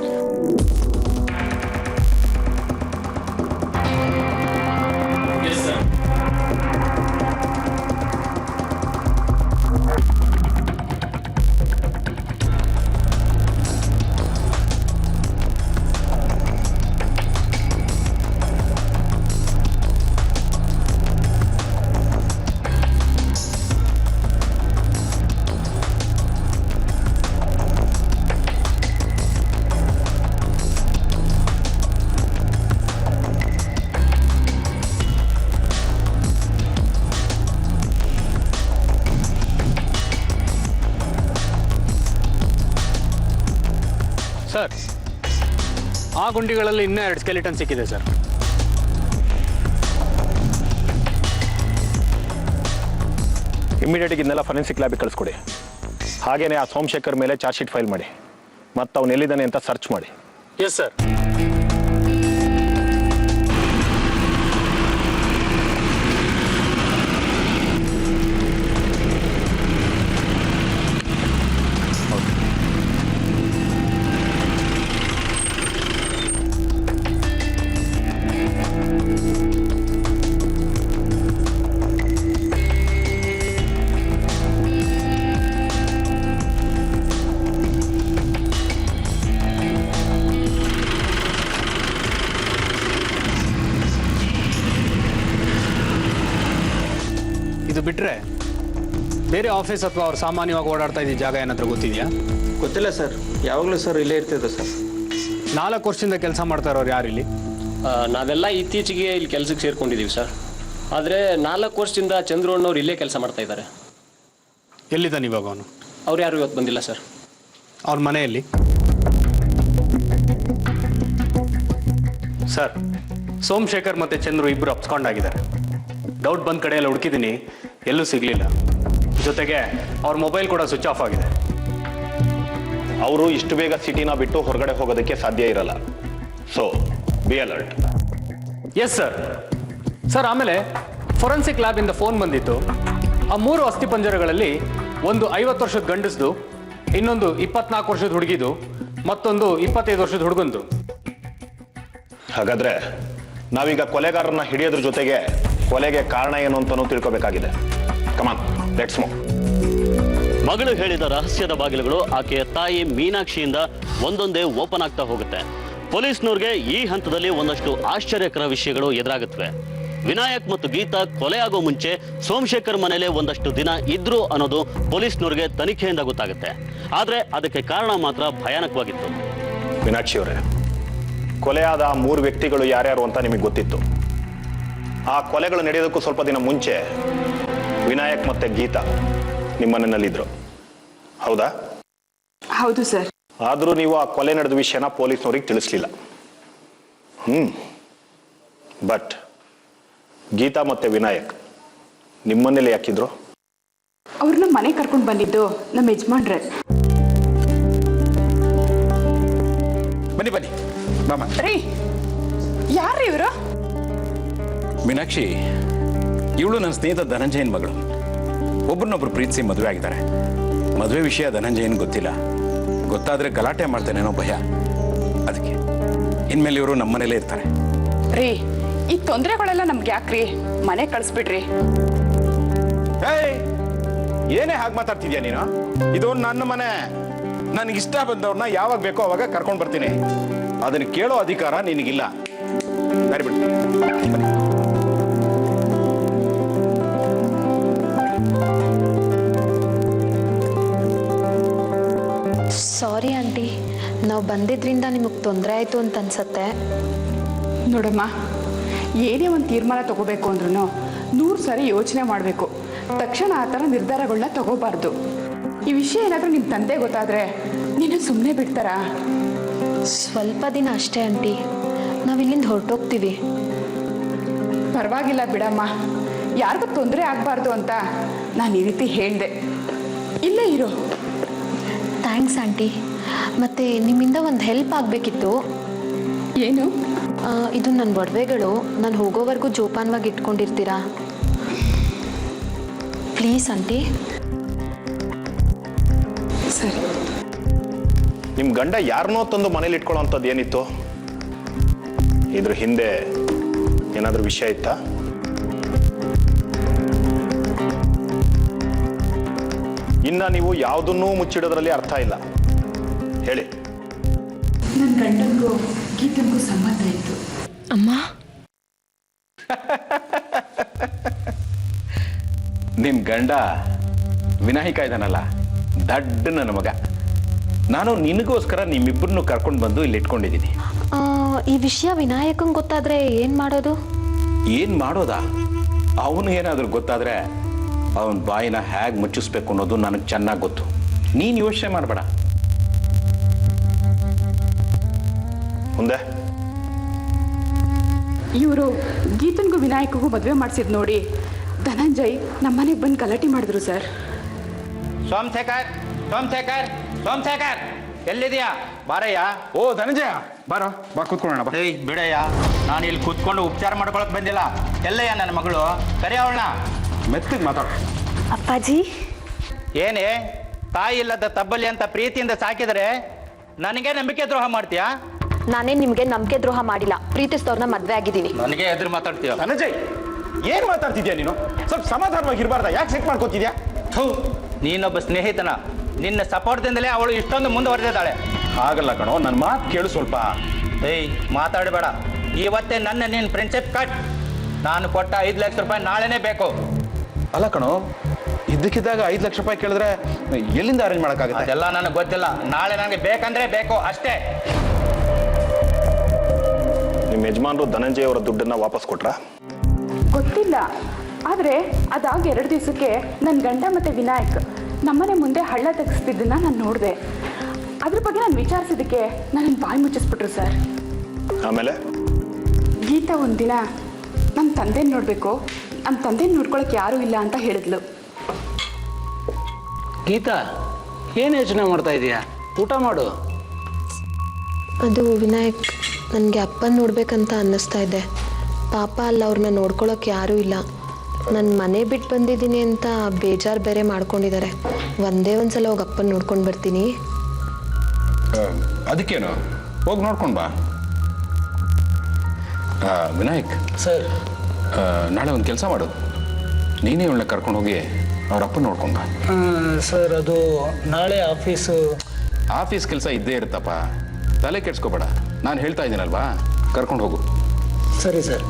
ಸರ್, ಆ ಗುಂಡಿಗಳಲ್ಲಿ ಇನ್ನೂ 2 ಸ್ಕೆಲಿಟನ್ ಸಿಕ್ಕಿದೆ ಸರ್. ಇಮಿಡಿಯೇಟ್ ಇದನ್ನೆಲ್ಲ ಫೊರೆನ್ಸಿಕ್ ಲ್ಯಾಬಿಗೆ ಕಳಿಸ್ಕೊಡಿ. ಹಾಗೇನೆ ಆ ಸೋಮಶೇಖರ್ ಮೇಲೆ ಚಾರ್ಜ್ ಶೀಟ್ ಫೈಲ್ ಮಾಡಿ ಮತ್ತು ಅವನು ಎಲ್ಲಿದ್ದಾನೆ ಅಂತ ಸರ್ಚ್ ಮಾಡಿ. Yes sir. ಇದು ಬಿಟ್ಟರೆ ಬೇರೆ ಆಫೀಸ್ ಅಥವಾ ಅವ್ರು ಸಾಮಾನ್ಯವಾಗಿ ಓಡಾಡ್ತಾ ಇದ್ದ ಜಾಗ ಏನಾದರೂ ಗೊತ್ತಿದೆಯಾ? ಗೊತ್ತಿಲ್ಲ ಸರ್, ಯಾವಾಗಲೂ ಸರ್ ಇಲ್ಲೇ ಇರ್ತಿದ್ದೆ ಸರ್. 4 ವರ್ಷದಿಂದ ಕೆಲಸ ಮಾಡ್ತಾ ಇರೋರು ಯಾರು ಇಲ್ಲಿ? ನಾವೆಲ್ಲ ಇತ್ತೀಚೆಗೆ ಇಲ್ಲಿ ಕೆಲಸಕ್ಕೆ ಸೇರ್ಕೊಂಡಿದ್ದೀವಿ ಸರ್. ಆದರೆ 4 ವರ್ಷದಿಂದ ಚಂದ್ರು ಅಣ್ಣವ್ರು ಇಲ್ಲೇ ಕೆಲಸ ಮಾಡ್ತಾ ಇದ್ದಾರೆ. ಎಲ್ಲಿದ್ದಾನೆ ಇವಾಗ ಅವನು? ಅವ್ರು ಯಾರು ಇವತ್ತು ಬಂದಿಲ್ಲ ಸರ್. ಅವ್ರ ಮನೆಯಲ್ಲಿ? ಸರ್, ಸೋಮಶೇಖರ್ ಮತ್ತು ಚಂದ್ರು ಇಬ್ಬರು ಅಪ್ಸ್ಕೊಂಡಾಗಿದ್ದಾರೆ. ಡೌಟ್ ಬಂದ ಕಡೆ ಎಲ್ಲ ಹುಡುಕಿದ್ದೀನಿ, ಎಲ್ಲೂ ಸಿಗಲಿಲ್ಲ. ಜೊತೆಗೆ ಅವ್ರ ಮೊಬೈಲ್ ಕೂಡ ಸ್ವಿಚ್ ಆಫ್ ಆಗಿದೆ. ಅವರು ಇಷ್ಟು ಬೇಗ ಸಿಟಿನ ಬಿಟ್ಟು ಹೊರಗಡೆ ಹೋಗೋದಕ್ಕೆ ಸಾಧ್ಯ ಇರಲ್ಲ. So be alert. Yes sir. Sir, ಆಮೇಲೆ ಫೊರೆನ್ಸಿಕ್ ಲ್ಯಾಬಿಂದ ಫೋನ್ ಬಂದಿತ್ತು. ಆ 3 ಅಸ್ಥಿಪಂಜರಗಳಲ್ಲಿ ಒಂದು 50 ವರ್ಷದ ಗಂಡಸ್ದು, ಇನ್ನೊಂದು 24 ವರ್ಷದ ಹುಡುಗಿದು, ಮತ್ತೊಂದು 25 ವರ್ಷದ ಹುಡುಗಂದು. ಹಾಗಾದ್ರೆ ನಾವೀಗ ಕೊಲೆಗಾರರನ್ನ ಹಿಡಿಯೋದ್ರ ಜೊತೆಗೆ ಕೊಲೆಗೆ ಕಾರಣ ಏನು ಅಂತಲೂ ತಿಳ್ಕೋಬೇಕಾಗಿದೆ. ಕಮಾನ್, ಲೆಟ್ಸ್ ಮೂವ್. ಮಗಳು ಹೇಳಿದ ರಹಸ್ಯದ ಬಾಗಿಲುಗಳು ಆಕೆಯ ತಾಯಿ ಮೀನಾಕ್ಷಿಯಿಂದ ಒಂದೊಂದೇ ಓಪನ್ ಆಗ್ತಾ ಹೋಗುತ್ತೆ. ಪೊಲೀಸ್ನವ್ರಿಗೆ ಈ ಹಂತದಲ್ಲಿ ಒಂದಷ್ಟು ಆಶ್ಚರ್ಯಕರ ವಿಷಯಗಳು ಎದುರಾಗುತ್ತವೆ. ವಿನಾಯಕ್ ಮತ್ತು ಗೀತಾ ಕೊಲೆ ಆಗೋ ಮುಂಚೆ ಸೋಮಶೇಖರ್ ಮನೇಲೆ ಒಂದಷ್ಟು ದಿನ ಇದ್ರು ಅನ್ನೋದು ಪೊಲೀಸ್ನವ್ರಿಗೆ ತನಿಖೆಯಿಂದ ಗೊತ್ತಾಗುತ್ತೆ. ಆದ್ರೆ ಅದಕ್ಕೆ ಕಾರಣ ಮಾತ್ರ ಭಯಾನಕವಾಗಿತ್ತು. ಮೀನಾಕ್ಷಿ ಅವರೇ, ಕೊಲೆಯಾದ 3 ವ್ಯಕ್ತಿಗಳು ಯಾರ್ಯಾರು ಅಂತ ನಿಮಗೆ ಗೊತ್ತಿತ್ತು. ಆ ಕೊಲೆಗಳು ನಡೆಯೋದಕ್ಕೂ ಸ್ವಲ್ಪ ದಿನ ಮುಂಚೆ ವಿನಾಯಕ್ ಮತ್ತೆ ಗೀತಾ ನಿಮ್ಮನೆಯಲ್ಲಿದ್ರು, ಹೌದಾ? ಹೌದು ಸರ್. ಆದರೂ ನೀವು ಆ ಕೊಲೆ ನಡೆದ ವಿಷಯನ ಪೊಲೀಸ್ನವ್ರಿಗೆ ತಿಳಿಸ್ಲಿಲ್ಲ. ಬಟ್ ಗೀತಾ ಮತ್ತೆ ವಿನಾಯಕ್ ನಿಮ್ಮನೇಲಿ ಯಾಕಿದ್ರು? ಅವ್ರನ್ನ ಮನೆ ಕರ್ಕೊಂಡು ಬಂದಿದ್ದು ನಮ್ಮ ಯಜಮಾನ್ರೆ. ಬನ್ನಿ ಬನ್ನಿ ಮಾಮ. ರೀ, ಯಾರ್ರೀ ಇವರು? ಮೀನಾಕ್ಷಿ, ಇವಳು ನನ್ನ ಸ್ನೇಹಿತ ಧನಂಜಯನ್ ಮಗಳು. ಒಬ್ಬರನ್ನೊಬ್ರು ಪ್ರೀತಿಸಿ ಮದುವೆ ಆಗಿದ್ದಾರೆ. ಮದುವೆ ವಿಷಯ ಧನಂಜಯನ್ ಗೊತ್ತಿಲ್ಲ. ಗೊತ್ತಾದ್ರೆ ಗಲಾಟೆ ಮಾಡ್ತಾನೇನೋ ಭಯ. ಅದಕ್ಕೆ ಇನ್ಮೇಲೆ ಇವರು ನಮ್ಮ ಮನೇಲೇ ಇರ್ತಾರೆ. ರೀ, ಈ ತೊಂದರೆಗಳೆಲ್ಲ ನಮ್ಗೆ ಯಾಕ್ರಿ? ಮನೆ ಕಳಿಸ್ಬಿಡ್ರಿ. ಏನೇ ಹಾಗೆ ಮಾತಾಡ್ತಿದ್ಯಾ ನೀನು? ಇದು ನನ್ನ ಮನೆ. ನನಗಿಷ್ಟ ಬಂದವ್ರನ್ನ ಯಾವಾಗ ಬೇಕೋ ಅವಾಗ ಕರ್ಕೊಂಡು ಬರ್ತೀನಿ. ಅದನ್ನ ಕೇಳೋ ಅಧಿಕಾರ ನಿನಗಿಲ್ಲ. ಸರಿ ಬಿಡು. ಸಾರಿ ಆಂಟಿ, ನಾವು ಬಂದಿದ್ರಿಂದ ನಿಮಗೆ ತೊಂದರೆ ಆಯಿತು ಅಂತ ಅನ್ಸತ್ತೆ. ನೋಡಮ್ಮ, ಏನೇ ಒಂದು ತೀರ್ಮಾನ ತಗೋಬೇಕು ಅಂದ್ರೂ 100 ಸಾರಿ ಯೋಚನೆ ಮಾಡಬೇಕು. ತಕ್ಷಣ ಆ ಥರ ನಿರ್ಧಾರಗಳನ್ನ ತಗೋಬಾರ್ದು. ಈ ವಿಷಯ ಏನಾದರೂ ನಿಮ್ಮ ತಂದೆ ಗೊತ್ತಾದರೆ ನಿನ್ನ ಸುಮ್ಮನೆ ಬಿಡ್ತಾರಾ? ಸ್ವಲ್ಪ ದಿನ ಅಷ್ಟೇ ಆಂಟಿ, ನಾವಿಲ್ಲಿಂದ ಹೊರಟೋಗ್ತೀವಿ. ಪರವಾಗಿಲ್ಲ ಬಿಡಮ್ಮ, ಯಾರಿಗೂ ತೊಂದರೆ ಆಗಬಾರ್ದು ಅಂತ ನಾನು ಈ ರೀತಿ ಹೇಳಿದೆ. ಇಲ್ಲೇ ಇರು. Thanks aunty. ಮತ್ತು ನಿಮ್ಮಿಂದ ಒಂದು ಹೆಲ್ಪ್ ಆಗಬೇಕಿತ್ತು. ಏನು? ಇದು ನನ್ನ ಒಡವೆಗಳು. ನಾನು ಹೋಗೋವರೆಗೂ ಜೋಪಾನವಾಗಿ ಇಟ್ಕೊಂಡಿರ್ತೀರಾ? Please aunty. ಸರಿ. ನಿಮ್ಮ ಗಂಡ ಯಾರನ್ನೋ ತಂದು ಮನೇಲಿ ಇಟ್ಕೊಳ್ಳೋ ಅಂಥದ್ದು ಏನಿತ್ತು? ಇದ್ರ ಹಿಂದೆ ಏನಾದರೂ ವಿಷಯ ಇತ್ತಾ? ಇನ್ನ ನೀವು ಯಾವುದನ್ನೂ ಮುಚ್ಚಿಡೋದ್ರಲ್ಲಿ ಅರ್ಥ ಇಲ್ಲ. ಹೇಳಿ. ನನ್ನ ಗಂಡನಿಗೂ ಗೀತನಿಗೂ ಸಂಬಂಧ ಇತ್ತು. ಅಮ್ಮ, ನಿನ್ ಗಂಡ ವಿನಾಯಕ ಇದ್ದಾನಲ್ಲ, ದಡ್ಡ ನನ್ನ ಮಗ. ನಾನು ನಿನಗೋಸ್ಕರ ನಿಮ್ಮಿಬ್ಬರನ್ನು ಕರ್ಕೊಂಡು ಬಂದು ಇಲ್ಲಿ ಇಟ್ಕೊಂಡಿದ್ದೀನಿ. ಈ ವಿಷಯ ವಿನಾಯಕಂಗೆ ಗೊತ್ತಾದ್ರೆ ಏನು ಮಾಡೋದು? ಏನ್ ಮಾಡೋದಾ? ಅವನು ಏನಾದರೂ ಗೊತ್ತಾದ್ರೆ ಅವನ ಬಾಯಿನ ಹೇಗೆ ಮುಚ್ಚಿಸ್ಬೇಕು ಅನ್ನೋದು ನನಗೆ ಚೆನ್ನಾಗಿ ಗೊತ್ತು. ನೀನು ಯೋಚನೆ ಮಾಡಬೇಡ. ಮುಂದೆ ಇವರು ಗೀತನ್ಗೂ ವಿನಾಯಕಗೂ ಮದುವೆ ಮಾಡಿಸಿದ್ ನೋಡಿ ಧನಂಜಯ್ ನಮ್ಮನೆಗೆ ಬಂದು ಗಲಾಟೆ ಮಾಡಿದ್ರು ಸರ್. ಸೋಮಶೇಖರ್, ಸೋಮಶೇಖರ್, ಸೋಮಶೇಖರ್, ಎಲ್ಲಿದೆಯಾ? ಬಾರಯ್ಯ. ಓ ಧನಂಜಯ, ಬಾರೋ, ಬಾ ಕೂತ್ಕೊಳ್ಳೋಣ ಬಾ. ಏಯ್ ಬಿಡಯ್ಯ, ನಾನು ಇಲ್ಲಿ ಕೂತ್ಕೊಂಡು ಉಪಚಾರ ಮಾಡ್ಕೊಳಕ್ ಬಂದಿಲ್ಲ. ಎಲ್ಲಯ್ಯ ನನ್ನ ಮಗಳು? ಕರಿ ಅವಳನ್ನ. ಮೆತ್ತಗೆ ಮಾತಾಡ. ಅಪ್ಪಾಜಿ, ಏನೇ ತಾಯಿ ಇಲ್ಲದ ತಬ್ಬಲಿ ಅಂತ ಪ್ರೀತಿಯಿಂದ ಸಾಕಿದರೆ ನನಗೆ ನಂಬಿಕೆ ದ್ರೋಹ ಮಾಡ್ತೀಯಾ? ನಾನೇ ನಿಮಗೆ ನಂಬಿಕೆ ದ್ರೋಹ ಮಾಡಿಲ್ಲ, ಪ್ರೀತಿಸಿದವ್ರನ್ನ ಮದುವೆ ಆಗಿದ್ದೀನಿ. ನನಗೆ ಎದುರು ಮಾತಾಡ್ತೀಯ? ಧನಂಜಯ್, ಏನ್ ಮಾತಾಡ್ತಿದ್ಯಾ ನೀನು? ಸ್ವಲ್ಪ ಸಮಾಧಾನವಾಗಿ ಇರಬಾರ್ದ? ಯಾಕೆ ಸೆಟ್ ಮಾಡ್ಕೋತಿದ್ಯಾ? ನೀನೊಬ್ಬ ಸ್ನೇಹಿತನ, ನಿನ್ನ ಸಪೋರ್ಟ್ದಿಂದಲೇ ಅವಳು ಇಷ್ಟೊಂದು ಮುಂದುವರೆದಿದ್ದಾಳೆ. ಹಾಗಲ್ಲ ಕಣೋ, ನನ್ನ ಮಾತು ಕೇಳು ಸ್ವಲ್ಪ. ಏಯ್ ಮಾತಾಡಬೇಡ. ಇವತ್ತೇ ನನ್ನ ನಿನ್ನ ಫ್ರೆಂಡ್ಶಿಪ್ ಕಟ್. ನಾನು ಕೊಟ್ಟ 5 ಲಕ್ಷ ರೂಪಾಯಿ ನಾಳೆನೇ ಬೇಕು. ಅಲ್ಲ ಕಣೋ, ಇದ್ದಕ್ಕಿದ್ದಾಗ 5 ಲಕ್ಷ ರೂಪಾಯಿ ಕೇಳಿದ್ರೆ ಎಲ್ಲಿಂದ ಅರೇಂಜ್ ಮಾಡೋಕ್ಕಾಗುತ್ತೆ? ಅದೆಲ್ಲ ನನಗೆ ಗೊತ್ತಿಲ್ಲ. ನಾಳೆ ನನಗೆ ಬೇಕಂದ್ರೆ ಬೇಕು ಅಷ್ಟೇ. ನಿಮ್ಮ ಯಜಮಾನರು ಧನಂಜಯ ಅವರ ದುಡ್ಡನ್ನ ವಾಪಸ್ ಕೊಟ್ರಾ? ಗೊತ್ತಿಲ್ಲ, ಆದರೆ ಅದಾಗ 2 ದಿವಸಕ್ಕೆ ನನ್ನ ಗಂಡ ಮತ್ತು ವಿನಾಯಕ್ ನಮ್ಮನೆ ಮುಂದೆ ಹಳ್ಳ ತೆಗೆಸ್ತಿದ್ದನ್ನ ನಾನು ನೋಡಿದೆ. ಅದ್ರ ಬಗ್ಗೆ ನಾನು ವಿಚಾರಿಸಿದ್ದಕ್ಕೆ ನನ್ನ ಬಾಯಿ ಮುಚ್ಚಿಸ್ಬಿಟ್ರು ಸರ್. ಆಮೇಲೆ ಗೀತಾ ಒಂದಿನ ನಮ್ಮ ತಂದೆ ನೋಡಬೇಕು, ನಮ್ಮ ತಂದೆ ನೋಡ್ಕೊಳಕ್ಕೆ ಯಾರೂ ಇಲ್ಲ ಅಂತ ಹೇಳಿದ್ಲು. ಗೀತಾ, ಏನು ಯೋಚನೆ ಮಾಡ್ತಾ ಇದೀಯಾ? ಊಟ ಮಾಡು. ಅದು ವಿನಾಯಕ್, ನನಗೆ ಅಪ್ಪನ ನೋಡ್ಬೇಕಂತ ಅನ್ನಿಸ್ತಾ ಇದೆ. ಪಾಪ ಅಲ್ಲ, ಅವ್ರನ್ನ ನೋಡ್ಕೊಳಕ್ಕೆ ಯಾರೂ ಇಲ್ಲ. ನನ್ನ ಮನೆ ಬಿಟ್ಟು ಬಂದಿದ್ದೀನಿ ಅಂತ ಬೇಜಾರು ಬೇರೆ ಮಾಡ್ಕೊಂಡಿದ್ದಾರೆ. ಒಂದೇ ಒಂದ್ಸಲ ಹೋಗಿ ಅಪ್ಪನ ನೋಡ್ಕೊಂಡು ಬರ್ತೀನಿ. ಅದಕ್ಕೇನು, ಹೋಗಿ ನೋಡ್ಕೊಂಡು ಬಾ. ವಿನಾಯಕ್ ಸರ್, ನಾಳೆ ಒಂದು ಕೆಲಸ ಮಾಡು, ನೀನೇ ಇವಳನ್ನ ಕರ್ಕೊಂಡು ಹೋಗಿ ಅವ್ರ ಅಪ್ಪನ ನೋಡ್ಕೊಂಡು ಬಾ. ಸರ್ ಅದು ನಾಳೆ ಆಫೀಸ್ ಕೆಲಸ ಇದ್ದೇ ಇರುತ್ತಪ್ಪ, ತಲೆ ಕೆಡ್ಸ್ಕೋಬೇಡ. ನಾನು ಹೇಳ್ತಾ ಇದ್ದೀನಲ್ವಾ, ಕರ್ಕೊಂಡು ಹೋಗು. ಸರಿ ಸರ್,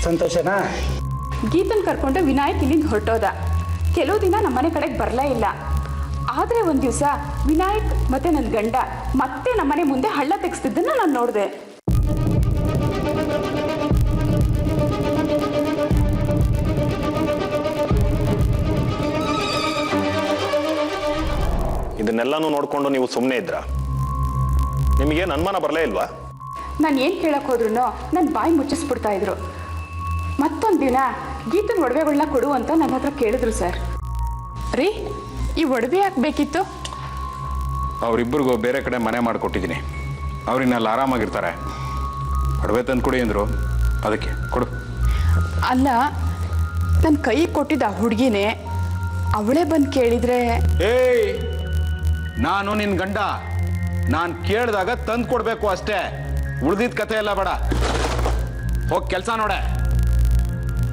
ಸಂತೋಷನಾ? ಗೀತನ್ ಕರ್ಕೊಂಡು ವಿನಾಯಕ್ ಇಲ್ಲಿಂದ ಹೊರಟೋದ. ಕೆಲವು ದಿನ ನಮ್ಮನೆ ಕಡೆಗೆ ಬರಲೇ ಇಲ್ಲ. ಆದರೆ ಒಂದು ದಿವಸ ವಿನಾಯಕ್ ಮತ್ತೆ ನನ್ನ ಗಂಡ ಮತ್ತೆ ನಮ್ಮನೆ ಮುಂದೆ ಹಳ್ಳ ತೆಗೆಸ್ತಿದ್ದನ್ನ ನಾನು ನೋಡಿದೆ. ಇದನ್ನೆಲ್ಲಾನು ನೋಡ್ಕೊಂಡು ನೀವು ಸುಮ್ಮನೆ ಇದ್ರ? ನಿಮಗೇನು ಅನುಮಾನ ಬರಲೇ ಇಲ್ವಾ? ನಾನು ಏನು ಕೇಳಕ್ಕೆ ಹೋದ್ರೂ ನನ್ನ ಬಾಯಿ ಮುಚ್ಚಿಸ್ಬಿಡ್ತಾ ಇದ್ರು. ಮತ್ತೊಂದು ದಿನ ಗೀತನ ಒಡವೆಗಳನ್ನ ಕೊಡು ಅಂತ ನನ್ನ ಹತ್ರ ಕೇಳಿದ್ರು ಸರ್. ರೀ, ಈ ಒಡವೆ ಯಾಕೆ ಬೇಕಿತ್ತು? ಅವರಿಬ್ಬರಿಗೂ ಬೇರೆ ಕಡೆ ಮನೆ ಮಾಡಿಕೊಟ್ಟಿದ್ದೀನಿ, ಅವ್ರಿನ್ನೆಲ್ಲ ಆರಾಮಾಗಿರ್ತಾರೆ. ಒಡವೆ ತಂದು ಕೊಡಿ ಅಂದರು, ಅದಕ್ಕೆ ಕೊಡು. ಅಲ್ಲ, ನನ್ನ ಕೈ ಕೊಟ್ಟಿದ್ದ ಹುಡುಗಿನೇ ಅವಳೇ ಬಂದು ಕೇಳಿದ್ರೆ? ಏಯ್, ನಾನು ನಿನ್ನ ಗಂಡ, ನಾನು ಕೇಳಿದಾಗ ತಂದು ಕೊಡಬೇಕು ಅಷ್ಟೇ. ಉಳ್ದಿದ್ದ ಕತೆ ಎಲ್ಲ ಬೇಡ. ಹೋಗಿ ಕೆಲಸ ನೋಡೆ.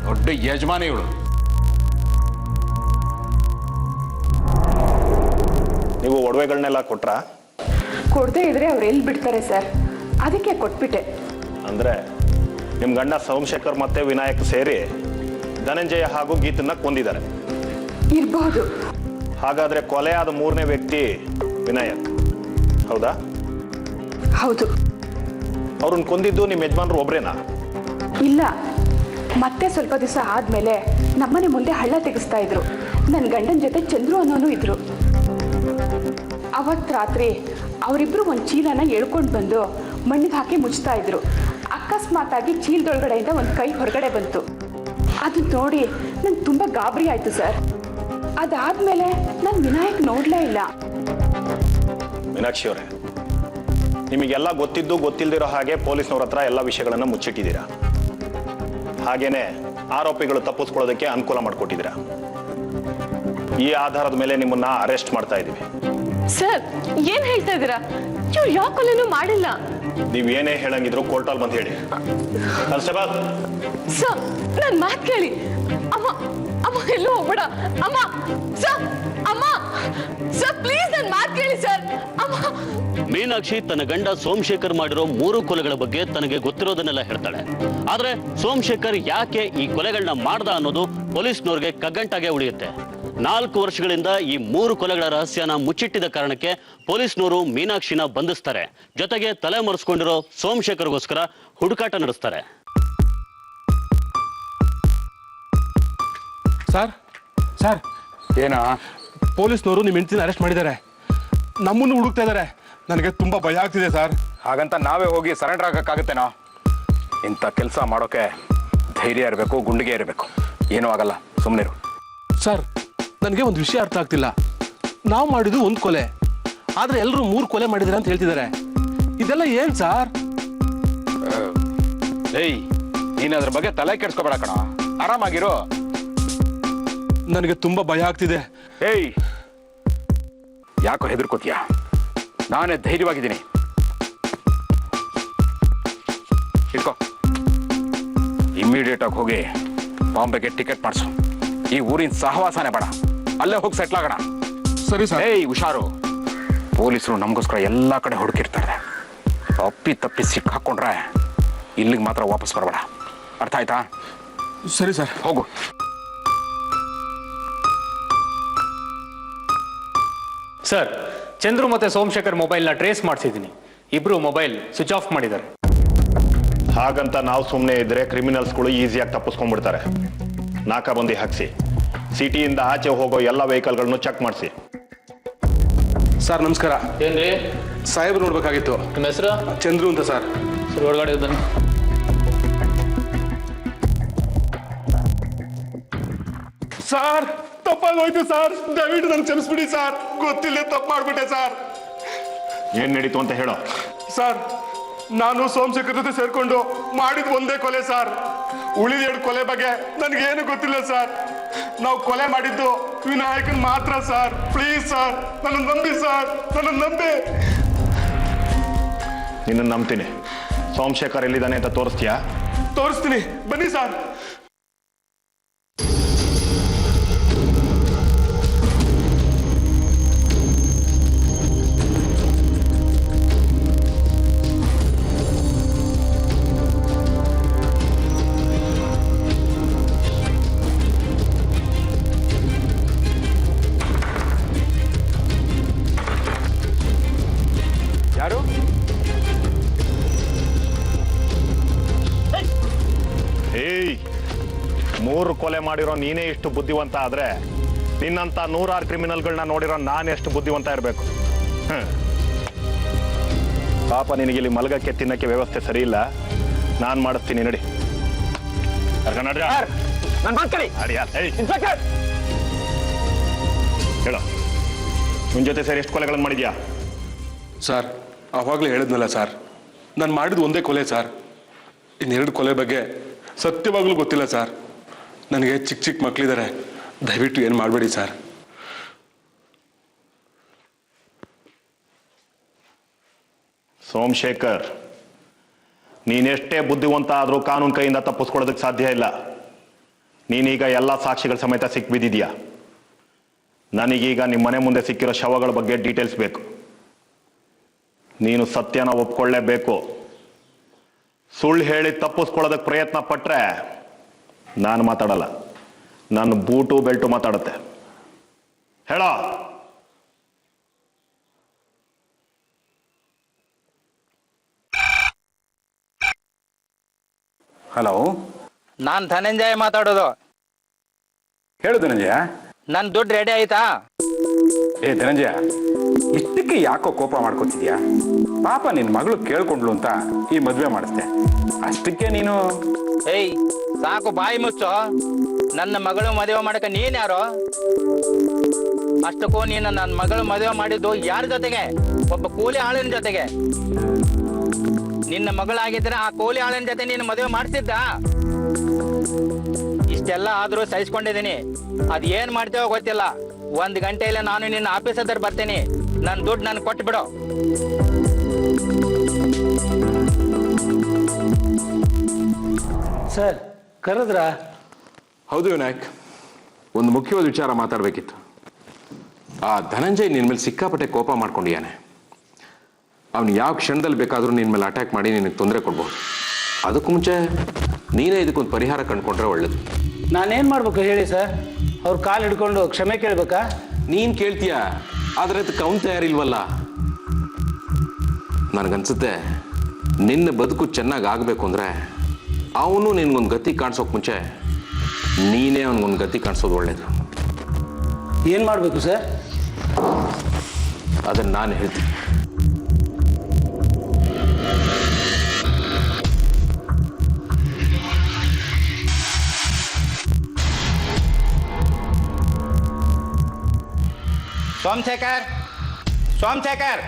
ದೊಡ್ಡ ಯಜಮಾನಿ ಇವಳು. ನೀವು ಒಡವೆಗಳನ್ನೆಲ್ಲ ಕೊಟ್ರಾ? ಕೊಡದೇ ಇದ್ರೆ ಅವ್ರು ಎಲ್ಲಿ ಬಿಡ್ತಾರೆ ಸರ್, ಅದಕ್ಕೆ ಕೊಟ್ಬಿಟ್ಟೆ. ಅಂದ್ರೆ ನಿಮ್ಮ ಗಂಡ ಸೋಮಶೇಖರ್ ಮತ್ತೆ ವಿನಾಯಕ್ ಸೇರಿ ಧನಂಜಯ ಹಾಗೂ ಗೀತನ್ನ ಕೊಂದಿದ್ದಾರೆ ಇರಬಹುದು. ಹಾಗಾದ್ರೆ ಕೊಲೆಯಾದ 3ನೇ ವ್ಯಕ್ತಿ ವಿನಾಯಕ್, ಹೌದಾ? ಹೌದು. ಅವ್ರನ್ನ ಕೊಂದಿದ್ದು ನಿಮ್ಮ ಯಜಮಾನರು ಒಬ್ರೇನಾ? ಇಲ್ಲ, ಮತ್ತೆ ಸ್ವಲ್ಪ ದಿವಸ ಆದಮೇಲೆ ನಮ್ಮನೆ ಮುಂದೆ ಹಳ್ಳ ತೆಗೆಸ್ತಾ ಇದ್ರು. ನನ್ನ ಗಂಡನ ಜೊತೆ ಚಂದ್ರು ಅನ್ನೋನು ಇದ್ರು. ಅವತ್ತು ರಾತ್ರಿ ಅವರಿಬ್ರು ಒಂದು ಚೀಲನ ಎಳ್ಕೊಂಡು ಬಂದು ಮಣ್ಣಿಗೆ ಹಾಕಿ ಮುಚ್ತಾ ಇದ್ರು. ಅಕಸ್ಮಾತಾಗಿ ಚೀಲದೊಳಗಡೆಯಿಂದ ಒಂದು ಕೈ ಹೊರಗಡೆ ಬಂತು. ಅದನ್ನ ನೋಡಿ ನಂಗೆ ತುಂಬ ಗಾಬರಿ ಆಯಿತು ಸರ್. ಅದಾದಮೇಲೆ ನಾನು ವಿನಾಯಕ್ ನೋಡಲೇ ಇಲ್ಲ. ಮೀನಾಕ್ಷಿ ಅವರೇ, ನಿಮಗೆಲ್ಲ ಗೊತ್ತಿದ್ದು ಗೊತ್ತಿಲ್ದಿರೋ ಹಾಗೆ ಪೊಲೀಸ್ನವ್ರ ಹತ್ರ ಎಲ್ಲ ವಿಷಯಗಳನ್ನ ಮುಚ್ಚಿಟ್ಟಿದ್ದೀರಾ. ಹಾಗೇನೆ ಆರೋಪಿಗಳು ತಪ್ಪಿಸ್ಕೊಳ್ಳೋದಕ್ಕೆ ಅನುಕೂಲ ಮಾಡಿಕೊಟ್ಟಿದ್ದೀರಾ. ಈ ಆಧಾರದ ಮೇಲೆ ನಿಮ್ಮನ್ನ ಅರೆಸ್ಟ್ ಮಾಡ್ತಾ ಇದ್ದೀವಿ. ಸರ್ ಏನ್ ಹೇಳ್ತಾ ಇದ್ದೀರಾ? ಇವ್ರು ಯಾವ ಕೊಲೆನೂ ಮಾಡಿಲ್ಲ. ನೀವೇನೇ ಹೇಳಂಗಿದ್ರು ಕೋರ್ಟಲ್ಲಿ ಬಂದು ಹೇಳಿ. ಕಾನ್ಸ್ಟೇಬಲ್, ಸರ್ ನನ್ ಮಾತ್ ಕೇಳಿ. ಅಮ್ಮ ಅಮ್ಮ ಎಲ್ಲೂ ಹೋಗ್ಬೇಡ ಅಮ್ಮ. ಸರ್ ಅಮ್ಮ, ಸರ್ ಪ್ಲೀಸ್ ನನ್ ಮಾತ್ ಕೇಳಿ ಸರ್. ಅಮ್ಮ. ಮೀನಾಕ್ಷಿ ತನ್ನ ಗಂಡ ಸೋಮಶೇಖರ್ ಮಾಡಿರೋ 3 ಕೊಲೆಗಳ ಬಗ್ಗೆ ತನಗೆ ಗೊತ್ತಿರೋದನ್ನೆಲ್ಲ ಹೇಳ್ತಾಳೆ. ಆದ್ರೆ ಸೋಮಶೇಖರ್ ಯಾಕೆ ಈ ಕೊಲೆಗಳನ್ನ ಮಾಡ್ದ ಅನ್ನೋದು ಪೊಲೀಸ್ನವ್ರಿಗೆ ಕಗ್ಗಂಟಾಗೆ ಉಳಿಯುತ್ತೆ. 4 ವರ್ಷಗಳಿಂದ ಈ 3 ಕೊಲೆಗಳ ರಹಸ್ಯನ ಮುಚ್ಚಿಟ್ಟಿದ ಕಾರಣಕ್ಕೆ ಪೊಲೀಸ್ನವರು ಮೀನಾಕ್ಷಿನ ಬಂಧಿಸ್ತಾರೆ. ಜೊತೆಗೆ ತಲೆ ಮರೆಸ್ಕೊಂಡಿರೋ ಸೋಮಶೇಖರ್ಗೋಸ್ಕರ ಹುಡುಕಾಟ ನಡೆಸ್ತಾರೆ. ಸರ್ ಸರ್ ಏನ ಪೊಲೀಸ್ನವರು ನಿಮ್ಮ ಹೆಂಡತಿನ ಅರೆಸ್ಟ್ ಮಾಡಿದ್ದಾರೆ. ನಮ್ಮನ್ನು ಹುಡುಕ್ತಾ ಇದ್ದಾರೆ. ನನಗೆ ತುಂಬಾ ಭಯ ಆಗ್ತಿದೆ ಸರ್. ಹಾಗಂತ ನಾವೇ ಹೋಗಿ ಸರೆಂಡರ್ ಆಗಕ್ಕಾಗತ್ತೇನೋ? ಇಂಥ ಕೆಲಸ ಮಾಡೋಕೆ ಧೈರ್ಯ ಇರಬೇಕು, ಗುಂಡಿಗೆ ಇರಬೇಕು. ಏನೂ ಆಗಲ್ಲ, ಸುಮ್ಮನಿರು. ಸರ್ ನನಗೆ ಒಂದು ವಿಷಯ ಅರ್ಥ ಆಗ್ತಿಲ್ಲ. ನಾವು ಮಾಡಿದ್ದು 1 ಕೊಲೆ, ಆದ್ರೆ ಎಲ್ಲರೂ 3 ಕೊಲೆ ಮಾಡಿದ್ದಾರೆ ಅಂತ ಹೇಳ್ತಿದ್ದಾರೆ. ಇದೆಲ್ಲ ಏನ್ ಸರ್? ಏಯ್, ನೀನ್ ಅದ್ರ ಬಗ್ಗೆ ತಲೆ ಕೆಡ್ಸ್ಕೊಬೇಡ ಕಣ, ಆರಾಮಾಗಿರು. ನನಗೆ ತುಂಬಾ ಭಯ ಆಗ್ತಿದೆ. ಏಯ್, ಯಾಕೋ ಹೆದರ್ಕೋತೀಯ? ನಾನೇ ಧೈರ್ಯವಾಗಿದ್ದೀನಿ. ಇಟ್ಕೋ, ಇಮ್ಮಿಡಿಯೇಟ್ ಆಗಿ ಹೋಗಿ ಬಾಂಬೆಗೆ ಟಿಕೆಟ್ ಮಾಡಿಸು. ಈ ಊರಿನ ಸಹವಾಸನೆ ಬೇಡ, ಅಲ್ಲೇ ಹೋಗಿ ಸೆಟ್ಲ್ ಆಗೋಣ. ಸರಿ ಸರ್. ಏಯ್ ಹುಷಾರು, ಪೊಲೀಸರು ನಮಗೋಸ್ಕರ ಎಲ್ಲ ಕಡೆ ಹುಡುಕಿರ್ತಾರೆ. ಅಪ್ಪಿ ತಪ್ಪಿ ಸಿಕ್ಕಾಕೊಂಡ್ರೆ ಇಲ್ಲಿಗೆ ಮಾತ್ರ ವಾಪಸ್ ಬರಬೇಡ, ಅರ್ಥ ಆಯ್ತಾ? ಸರಿ ಸರ್. ಹೋಗು. ಸರ್, ಚಂದ್ರು ಮತ್ತೆ ಸೋಮಶೇಖರ್ ಮೊಬೈಲ್ನ ಟ್ರೇಸ್ ಮಾಡಿಸಿದ್ದೀನಿ. ಇಬ್ರು ಮೊಬೈಲ್ ಸ್ವಿಚ್ ಆಫ್ ಮಾಡಿದ್ದಾರೆ. ಹಾಗಂತ ನಾವು ಸುಮ್ಮನೆ ಇದ್ರೆ ಕ್ರಿಮಿನಲ್ಸ್ಗಳು ಈಸಿಯಾಗಿ ತಪ್ಪಿಸ್ಕೊಂಡ್ಬಿಡ್ತಾರೆ. ನಾಕಾಬಂದಿ ಹಾಕ್ಸಿ, ಸಿಟಿಯಿಂದ ಆಚೆ ಹೋಗೋ ಎಲ್ಲ ವೆಹಿಕಲ್ಗಳನ್ನು ಚೆಕ್ ಮಾಡಿಸಿ. ಸರ್ ನಮಸ್ಕಾರ. ಏನ್ರಿ ಸಾಹೇಬ್ರು ನೋಡ್ಬೇಕಾಗಿತ್ತು. ನಿಮ್ಮ ಹೆಸರು? ಚಂದ್ರು ಅಂತ ಸರ್. ಸರ್ ಒಳಗಡೆ ಬನ್ನಿ. ಸರ್ ತಪ್ಪಾಗೋಯ್ತು ಸರ್, ದಯವಿಟ್ಟು ನನ್ಗೆ ಕ್ಷಮಿಸ್ಬಿಡಿ ಸರ್. ಗೊತ್ತಿಲ್ಲ ತಪ್ಪು ಮಾಡ್ಬಿಟ್ಟೆ ಸರ್. ಏನ್ ನಡೀತು ಅಂತ ಹೇಳೋ. ಸರ್ ನಾನು ಸೋಮಶೇಖರ್ ಜೊತೆ ಸೇರ್ಕೊಂಡು ಮಾಡಿದ್ ಒಂದೇ ಕೊಲೆ ಸರ್. ಉಳಿದ 2 ಕೊಲೆ ಬಗ್ಗೆ ನನಗೇನು ಗೊತ್ತಿಲ್ಲ ಸರ್. ನಾವು ಕೊಲೆ ಮಾಡಿದ್ದು ವಿನಾಯಕನ್ ಮಾತ್ರ ಸರ್. ಪ್ಲೀಸ್ ಸರ್, ನನ್ನ ನಂಬಿ ಸರ್, ನನ್ನ ನಂಬಿ. ನಿನ್ನ ನಂಬ್ತೀನಿ. ಸೋಮಶೇಖರ್ ಎಲ್ಲಿದ್ದಾನೆ ಅಂತ ತೋರಿಸ್ತೀಯಾ? ತೋರಿಸ್ತೀನಿ, ಬನ್ನಿ ಸರ್. ಯಾರು? ಏಯ್, 3 ಕೊಲೆ ಮಾಡಿರೋ ನೀನೇ ಇಷ್ಟು ಬುದ್ಧಿವಂತ ಆದ್ರೆ ನಿನ್ನಂತ 100 ಕ್ರಿಮಿನಲ್ಗಳನ್ನ ನೋಡಿರೋ ನಾನು ಎಷ್ಟು ಬುದ್ಧಿವಂತ ಇರಬೇಕು? ಪಾಪ ನಿನಗಿಲ್ಲಿ ಮಲಗಕ್ಕೆ ತಿನ್ನಕ್ಕೆ ವ್ಯವಸ್ಥೆ ಸರಿ ಇಲ್ಲ. ನಾನು ಮಾಡಿಸ್ತೀನಿ, ನಡಿ. ಹೇಳೋ, ನಿನ್ ಜೊತೆ ಸೇರಿ ಎಷ್ಟು ಕೊಲೆಗಳನ್ನು ಮಾಡಿದ್ಯಾ? ಸರ್ ಅವಾಗಲೇ ಹೇಳಿದ್ನಲ್ಲ ಸರ್, ನಾನು ಮಾಡಿದ್ದು ಒಂದೇ ಕೊಲೆ ಸರ್. ಇನ್ನೆರಡು ಕೊಲೆ ಬಗ್ಗೆ ಸತ್ಯವಾಗ್ಲೂ ಗೊತ್ತಿಲ್ಲ ಸರ್. ನನಗೆ ಚಿಕ್ಕ ಚಿಕ್ಕ ಮಕ್ಕಳಿದ್ದಾರೆ, ದಯವಿಟ್ಟು ಏನು ಮಾಡಬೇಡಿ ಸರ್. ಸೋಮಶೇಖರ್, ನೀನೆಷ್ಟೇ ಬುದ್ಧಿವಂತ ಆದರೂ ಕಾನೂನು ಕೈಯಿಂದ ತಪ್ಪಿಸ್ಕೊಳ್ಳೋದಕ್ಕೆ ಸಾಧ್ಯ ಇಲ್ಲ. ನೀನೀಗ ಎಲ್ಲ ಸಾಕ್ಷಿಗಳ ಸಮೇತ ಸಿಕ್ಬಿದ್ದಿದ್ಯಾ. ನನಗೀಗ ನಿಮ್ಮ ಮನೆ ಮುಂದೆ ಸಿಕ್ಕಿರೋ ಶವಗಳ ಬಗ್ಗೆ ಡೀಟೇಲ್ಸ್ ಬೇಕು. ನೀನು ಸತ್ಯನ ಒಪ್ಕೊಳ್ಳೇಬೇಕು. ಸುಳ್ಳು ಹೇಳಿ ತಪ್ಪಿಸ್ಕೊಳ್ಳೋದಕ್ಕೆ ಪ್ರಯತ್ನ ಪಟ್ರೆ ನಾನು ಮಾತಾಡಲ್ಲ, ನನ್ನ ಬೂಟು ಬೆಲ್ಟು ಮಾತಾಡುತ್ತೆ. ಹೇಳೋ. ಹಲೋ, ನಾನು ಧನಂಜಯ ಮಾತಾಡೋದು. ಹೇಳು ಧನಂಜಯ. ನನ್ನ ದುಡ್ಡು ರೆಡಿ ಆಯ್ತಾ? ಏ ಧನಂಜಯ, ಇಷ್ಟಕ್ಕೆ ಯಾಕೋ ಕೋಪ ಮಾಡ್ಕೊತಿದ್ಯಾ? ಪಾಪ ನಿನ್ನ ಮಗಳು ಕೇಳ್ಕೊಂಡ್ಲು ಅಂತ ಈ ಮದುವೆ ಮಾಡಿಸ್ದೆ, ಅಷ್ಟಕ್ಕೆ ನೀನು? ಏಯ್ ಸಾಕು, ಬಾಯಿ ಮುಚ್ಚೋ. ನನ್ನ ಮಗಳು ಮದುವೆ ಮಾಡಕ್ಕೆ ನೀನ್ ಯಾರೋ? ಅಷ್ಟಕ್ಕೂ ನೀನು ನನ್ನ ಮಗಳು ಮದುವೆ ಮಾಡಿದ್ದು ಯಾರ ಜೊತೆಗೆ? ಒಬ್ಬ ಕೂಲಿ ಆಳಿನ ಜೊತೆಗೆ. ನಿನ್ನ ಮಗಳಾಗಿದ್ರೆ ಆ ಕೂಲಿ ಆಳಿನ ಜೊತೆ ನೀನು ಮದುವೆ ಮಾಡ್ತಿದ್ದ? ಇಷ್ಟೆಲ್ಲ ಆದ್ರೂ ಸಹಿಸ್ಕೊಂಡಿದ್ದೀನಿ. ಅದ್ ಏನ್ ಮಾಡ್ತೇವೋ ಗೊತ್ತಿಲ್ಲ. 1 ಗಂಟೆಯಲ್ಲಿ ನಾನು ನಿನ್ನ ಆಫೀಸ್ ಹತ್ರ ಬರ್ತೀನಿ. ನನ್ನ ದುಡ್ಡು ನನಗೆ ಕೊಟ್ಟು ಬಿಡು. ಸರ್ ಕರೆದ್ರಾ? ಹೌದು ವಿನಾಯಕ್, ಒಂದು ಮುಖ್ಯವಾದ ವಿಚಾರ ಮಾತಾಡಬೇಕಿತ್ತು. ಆ ಧನಂಜಯ್ ನಿನ್ನ ಮೇಲೆ ಸಿಕ್ಕಾಪಟ್ಟೆ ಕೋಪ ಮಾಡ್ಕೊಂಡಿಯಾನೆ. ಅವನು ಯಾವ ಕ್ಷಣದಲ್ಲಿ ಬೇಕಾದರೂ ನಿನ್ನ ಮೇಲೆ ಅಟ್ಯಾಕ್ ಮಾಡಿ ನಿನಗೆ ತೊಂದರೆ ಕೊಡ್ಬೋದು. ಅದಕ್ಕೂ ಮುಂಚೆ ನೀನೇ ಇದಕ್ಕೊಂದು ಪರಿಹಾರ ಕಂಡುಕೊಂಡ್ರೆ ಒಳ್ಳೇದು. ನಾನೇನು ಮಾಡ್ಬೇಕು ಹೇಳಿ ಸರ್? ಅವ್ರ ಕಾಲು ಹಿಡ್ಕೊಂಡು ಕ್ಷಮೆ ಕೇಳ್ಬೇಕಾ? ನೀನು ಕೇಳ್ತೀಯ, ಆದರೆ ಅದಕ್ಕೆ ಅವನು ತಯಾರಿಲ್ವಲ್ಲ. ನನಗನ್ಸುತ್ತೆ ನಿನ್ನ ಬದುಕು ಚೆನ್ನಾಗಿ ಆಗಬೇಕು ಅಂದರೆ ಅವನು ನಿನ್ಗೊಂದು ಗತಿ ಕಾಣಿಸೋಕೆ ಮುಂಚೆ ನೀನೇ ಅವನಿಗೊಂದು ಗತಿ ಕಾಣಿಸೋದು ಒಳ್ಳೇದು. ಏನು ಮಾಡಬೇಕು ಸರ್? ಅದನ್ನು ನಾನು ಹೇಳ್ತೀನಿ. ಸೋಮಶೇಖರ್, ಸೋಮಶೇಖರ್,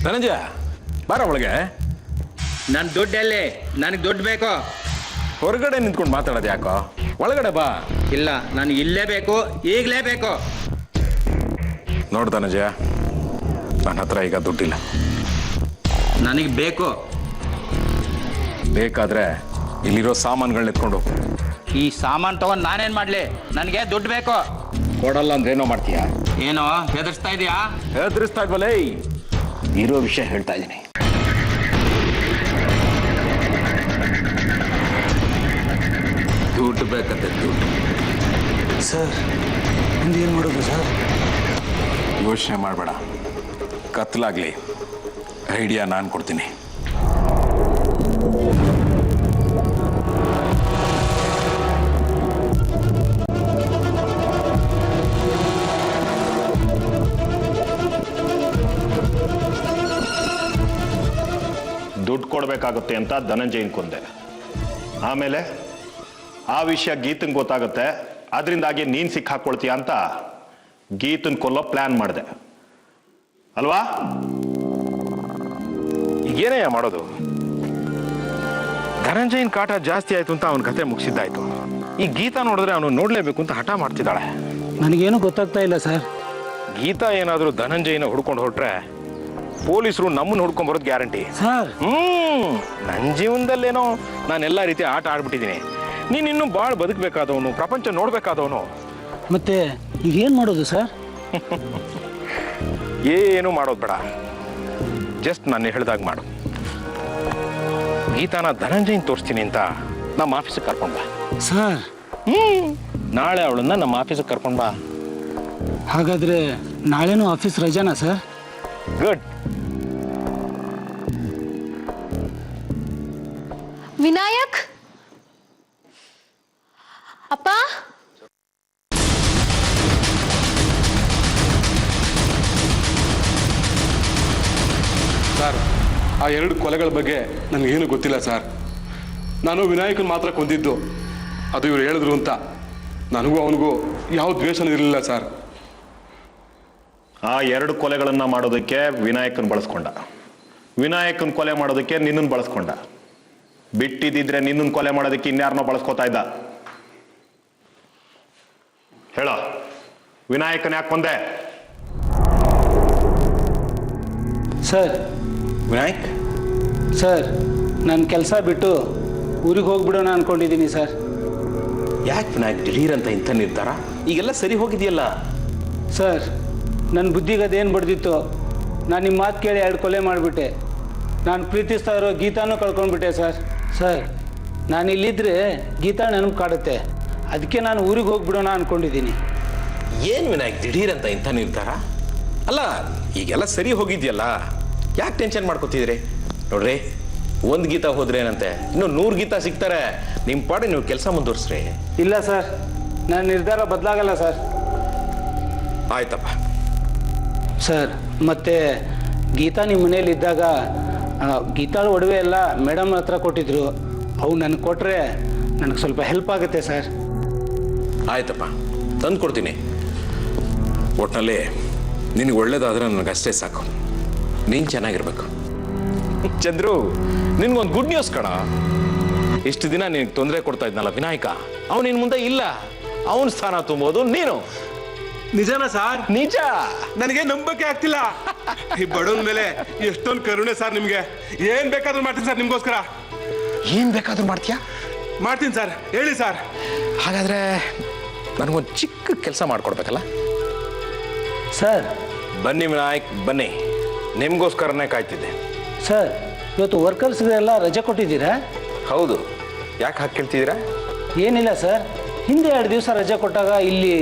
ಧನಂಜಯ ಬಾರ ಒಳಗೆ. ನನ್ನ ದುಡ್ಡು ಎಲ್ಲಿ? ನನಗೆ ದುಡ್ಡು ಬೇಕು. ಹೊರಗಡೆ ನಿಂತ್ಕೊಂಡು ಮಾತಾಡೋದು ಯಾಕೋ? ಒಳಗಡೆ ಬಾ. ಇಲ್ಲ, ನಾನು ಇಲ್ಲೇ ಬೇಕು, ಈಗಲೇ ಬೇಕು. ನೋಡು ಧನಂಜಯ, ನನ್ನ ಹತ್ರ ಈಗ ದುಡ್ಡಿಲ್ಲ. ನನಗೆ ಬೇಕು. ಬೇಕಾದ್ರೆ ಇಲ್ಲಿರೋ ಸಾಮಾನುಗಳನ್ನ ಎತ್ಕೊಂಡು ಈ ಸಾಮಾನು ತಗೊಂಡು ನಾನೇನು ಮಾಡಲಿ? ನನಗೆ ದುಡ್ಡು ಬೇಕು. ಕೊಡಲ್ಲ ಅಂದ್ರೆ ಏನೋ ಮಾಡ್ತೀಯಾ? ಏನೋ ಹೆದರ್ಸ್ತಾ ಇದೆಯಾ? ಹೆದರಿಸ್ತಾ ಇದ್ವಲ್ಲೇ, ಇರೋ ವಿಷಯ ಹೇಳ್ತಾ ಇದ್ದೀನಿ. ದುಡ್ಡು ಬೇಕಂತೆ, ದುಡ್ಡು. ಸರ್ ಏನು ಮಾಡೋದು ಸರ್? ಯೋಚನೆ ಮಾಡಬೇಡ, ಕತ್ಲಾಗ್ಲಿ ಐಡಿಯಾ ನಾನು ಕೊಡ್ತೀನಿ. ದುಡ್ಡು ಕೊಡಬೇಕಾಗುತ್ತೆ ಅಂತ ಧನಂಜಯನ್ ಕೊಂದೆ. ಆಮೇಲೆ ಆ ವಿಷಯ ಗೀತಂಗೆ ಗೊತ್ತಾಗುತ್ತೆ, ಅದರಿಂದಾಗಿ ನೀನು ಸಿಕ್ಕಾಕೊಳ್ತೀಯ ಅಂತ ಗೀತನ್ ಕೊಲ್ಲೋ ಪ್ಲಾನ್ ಮಾಡಿದೆ ಅಲ್ವಾ? ಈಗೇನಯ್ಯ ಮಾಡೋದು? ಧನಂಜಯನ್ ಕಾಟ ಜಾಸ್ತಿ ಆಯ್ತು ಅಂತ ಅವನ ಕತೆ ಮುಗಿಸಿದ್ದಾಯ್ತು. ಈ ಗೀತಾ ನೋಡಿದ್ರೆ ಅವನು ನೋಡ್ಲೇಬೇಕು ಅಂತ ಹಠ ಮಾಡ್ತಿದ್ದಾಳೆ. ನನಗೇನು ಗೊತ್ತಾಗ್ತಾ ಇಲ್ಲ ಸರ್. ಗೀತಾ ಏನಾದರೂ ಧನಂಜಯನ ಹುಡ್ಕೊಂಡು ಹೊರಟ್ರೆ ಪೊಲೀಸರು ನಮ್ಮನ್ನು ಹುಡ್ಕೊಂಡ್ ಬರೋದು ಗ್ಯಾರಂಟಿ. ಸರ್ ನನ್ನ ಜೀವನದಲ್ಲೇನೋ ನಾನೆಲ್ಲ ರೀತಿ ಆಟ ಆಡ್ಬಿಟ್ಟಿದ್ದೀನಿ. ನೀನು ಇನ್ನೂ ಭಾಳ ಬದುಕಬೇಕಾದವನು, ಪ್ರಪಂಚ ನೋಡ್ಬೇಕಾದವನು. ಮತ್ತೆ ಈಗೇನು ಮಾಡೋದು ಸರ್? ಏನು ಮಾಡೋದು ಬೇಡ, ಜಸ್ಟ್ ನಾನು ಹೇಳ್ದಾಗ ಮಾಡು. ಗೀತಾನ ಧನಂಜಯನ್ ತೋರಿಸ್ತೀನಿ ಅಂತ ನಮ್ಮ ಆಫೀಸಿಗೆ ಕರ್ಕೊಂಡ್ ಬಾ. ಸರ್ ನಾಳೆ ಅವಳನ್ನ ನಮ್ಮ ಆಫೀಸಿಗೆ ಕರ್ಕೊಂಡ್ ಬಾ. ಹಾಗಾದ್ರೆ ನಾಳೆನೂ ಆಫೀಸ್ ರಜಾನಾ ಸರ್? ಗುಡ್. ವಿನಾಯಕ್ ಅಪ್ಪ, ಸರ್ ಆ 2 ಕೊಲೆಗಳ ಬಗ್ಗೆ ನನಗೇನು ಗೊತ್ತಿಲ್ಲ ಸರ್. ನಾನು ವಿನಾಯಕನ್ ಮಾತ್ರ ಕೊಂದಿದ್ದು, ಅದು ಇವ್ರು ಹೇಳಿದ್ರು ಅಂತ. ನನಗೂ ಅವನಿಗೂ ಯಾವ ದ್ವೇಷನೂ ಇರಲಿಲ್ಲ ಸರ್. ಆ 2 ಕೊಲೆಗಳನ್ನ ಮಾಡೋದಕ್ಕೆ ವಿನಾಯಕನ್ ಬಳಸ್ಕೊಂಡ, ವಿನಾಯಕನ್ ಕೊಲೆ ಮಾಡೋದಕ್ಕೆ ನಿನ್ನನ್ನು ಬಳಸ್ಕೊಂಡ. ಬಿಟ್ಟಿದ್ದಿದ್ರೆ ನಿನ್ನನ್ನು ಕೊಲೆ ಮಾಡೋದಕ್ಕೆ ಇನ್ಯಾರನ್ನೋ ಬಳಸ್ಕೋತಾ ಇದ್ದ. ಹೇಳೋ, ವಿನಾಯಕನ್ ಯಾಕೆ ಕೊಂದೆ? ಸರ್ ವಿನಾಯಕ್, ಸರ್ ನನ್ನ ಕೆಲಸ ಬಿಟ್ಟು ಊರಿಗೆ ಹೋಗ್ಬಿಡೋಣ ಅನ್ಕೊಂಡಿದ್ದೀನಿ ಸರ್. ಯಾಕೆ ವಿನಾಯಕ್ ದಿಢೀರ್ ಅಂತ ಇಂಥ ನಿರ್ಧಾರ? ಈಗೆಲ್ಲ ಸರಿ ಹೋಗಿದೆಯಲ್ಲ. ಸರ್ ನನ್ನ ಬುದ್ಧಿಗೆ ಅದೇನು ಬಡ್ದಿತ್ತು, ನಾನು ನಿಮ್ಮ ಮಾತು ಕೇಳಿ 2 ಕೊಲೆ ಮಾಡಿಬಿಟ್ಟೆ. ನಾನು ಪ್ರೀತಿಸ್ತಾ ಇರೋ ಗೀತಾನೂ ಕಳ್ಕೊಂಡ್ಬಿಟ್ಟೆ ಸರ್. ಸರ್ ನಾನು ಇಲ್ಲಿದ್ದರೆ ಗೀತಾ ನೆನಪು ಕಾಡುತ್ತೆ, ಅದಕ್ಕೆ ನಾನು ಊರಿಗೆ ಹೋಗ್ಬಿಡೋಣ ಅಂದ್ಕೊಂಡಿದ್ದೀನಿ. ಏನು ವಿನಾಯಕ್ ದಿಢೀರ್ ಅಂತ ಇಂಥ ನಿರ್ಧಾರ? ಅಲ್ಲ, ಈಗೆಲ್ಲ ಸರಿ ಹೋಗಿದೆಯಲ್ಲ, ಯಾಕೆ ಟೆನ್ಷನ್ ಮಾಡ್ಕೋತಿದ್ರಿ? ನೋಡ್ರಿ, 1 ಗೀತಾ ಹೋದ್ರೆ ಏನಂತೆ, ಇನ್ನು 100 ಗೀತಾ ಸಿಗ್ತಾರೆ. ನಿಮ್ಮ ಪಾಡೆ ನೀವು ಕೆಲಸ ಮುಂದುವರಿಸ್ರಿ. ಇಲ್ಲ ಸರ್, ನನ್ನ ನಿರ್ಧಾರ ಬದಲಾಗಲ್ಲ ಸರ್. ಆಯ್ತಪ್ಪ. ಸರ್ ಮತ್ತೆ ಗೀತಾ ನಿಮ್ಮ ಮನೇಲಿ ಇದ್ದಾಗ ಗೀತಾಳ ಒಡವೆ ಎಲ್ಲ ಮೇಡಮ್ ಹತ್ರ ಕೊಟ್ಟಿದ್ರು, ಅವು ನನಗೆ ಕೊಟ್ಟರೆ ನನಗೆ ಸ್ವಲ್ಪ ಹೆಲ್ಪ್ ಆಗುತ್ತೆ ಸರ್. ಆಯ್ತಪ್ಪ, ತಂದು ಕೊಡ್ತೀನಿ. ಒಟ್ಟಿನಲ್ಲಿ ನಿನಗೆ ಒಳ್ಳೇದಾದ್ರೆ ನನಗಷ್ಟೇ ಸಾಕು. ನೀನು ಚೆನ್ನಾಗಿರ್ಬೇಕು. ಚಂದ್ರು, ನಿನ್ಗೊಂದು ಗುಡ್ ನ್ಯೂಸ್ ಕಣ. ಇಷ್ಟು ದಿನ ನಿನಗೆ ತೊಂದರೆ ಕೊಡ್ತಾ ಇದ್ನಲ್ಲ ವಿನಾಯಕ, ಅವನು ನಿನ್ನ ಮುಂದೆ ಇಲ್ಲ. ಅವನ ಸ್ಥಾನ ತುಂಬೋದು ನೀನು. ನಿಜನಾ ಸಾರ್? ನಿಜ. ನನಗೆ ನಂಬಕ್ಕೆ ಆಗ್ತಿಲ್ಲ. ಈ ಬಡವನ ಮೇಲೆ ಎಷ್ಟೊಂದು ಕರುಣೆ ಸರ್ ನಿಮ್ಗೆ. ಏನ್ ಬೇಕಾದ್ರೂ ಮಾಡ್ತೀನಿ ಸರ್ ನಿಮ್ಗೋಸ್ಕರ. ಏನ್ ಬೇಕಾದ್ರೂ ಮಾಡ್ತೀಯಾ? ಮಾಡ್ತೀನಿ ಸರ್, ಹೇಳಿ ಸರ್. ಹಾಗಾದ್ರೆ ನನಗೊಂದು ಚಿಕ್ಕ ಕೆಲಸ ಮಾಡ್ಕೊಡ್ಬೇಕಲ್ಲ? ಸರ್ ಬನ್ನಿ ವಿನಾಯಕ್, ಬನ್ನಿ. ನಿಮ್ಗೋಸ್ಕರನೇ ಕಾಯ್ತಿದ್ದೆ. ಸರ್ ಇವತ್ತು ವರ್ಕರ್ಸ್ಗೆಲ್ಲ ರಜೆ ಕೊಟ್ಟಿದ್ದೀರಾ? ಹೌದು. ಯಾಕೆ ಹಾಕಿ ಕೇಳ್ತಿದ್ದೀರಾ? ಏನಿಲ್ಲ ಸರ್, ಹಿಂದೆ 2 ದಿವಸ ರಜೆ ಕೊಟ್ಟಾಗ ಇಲ್ಲಿ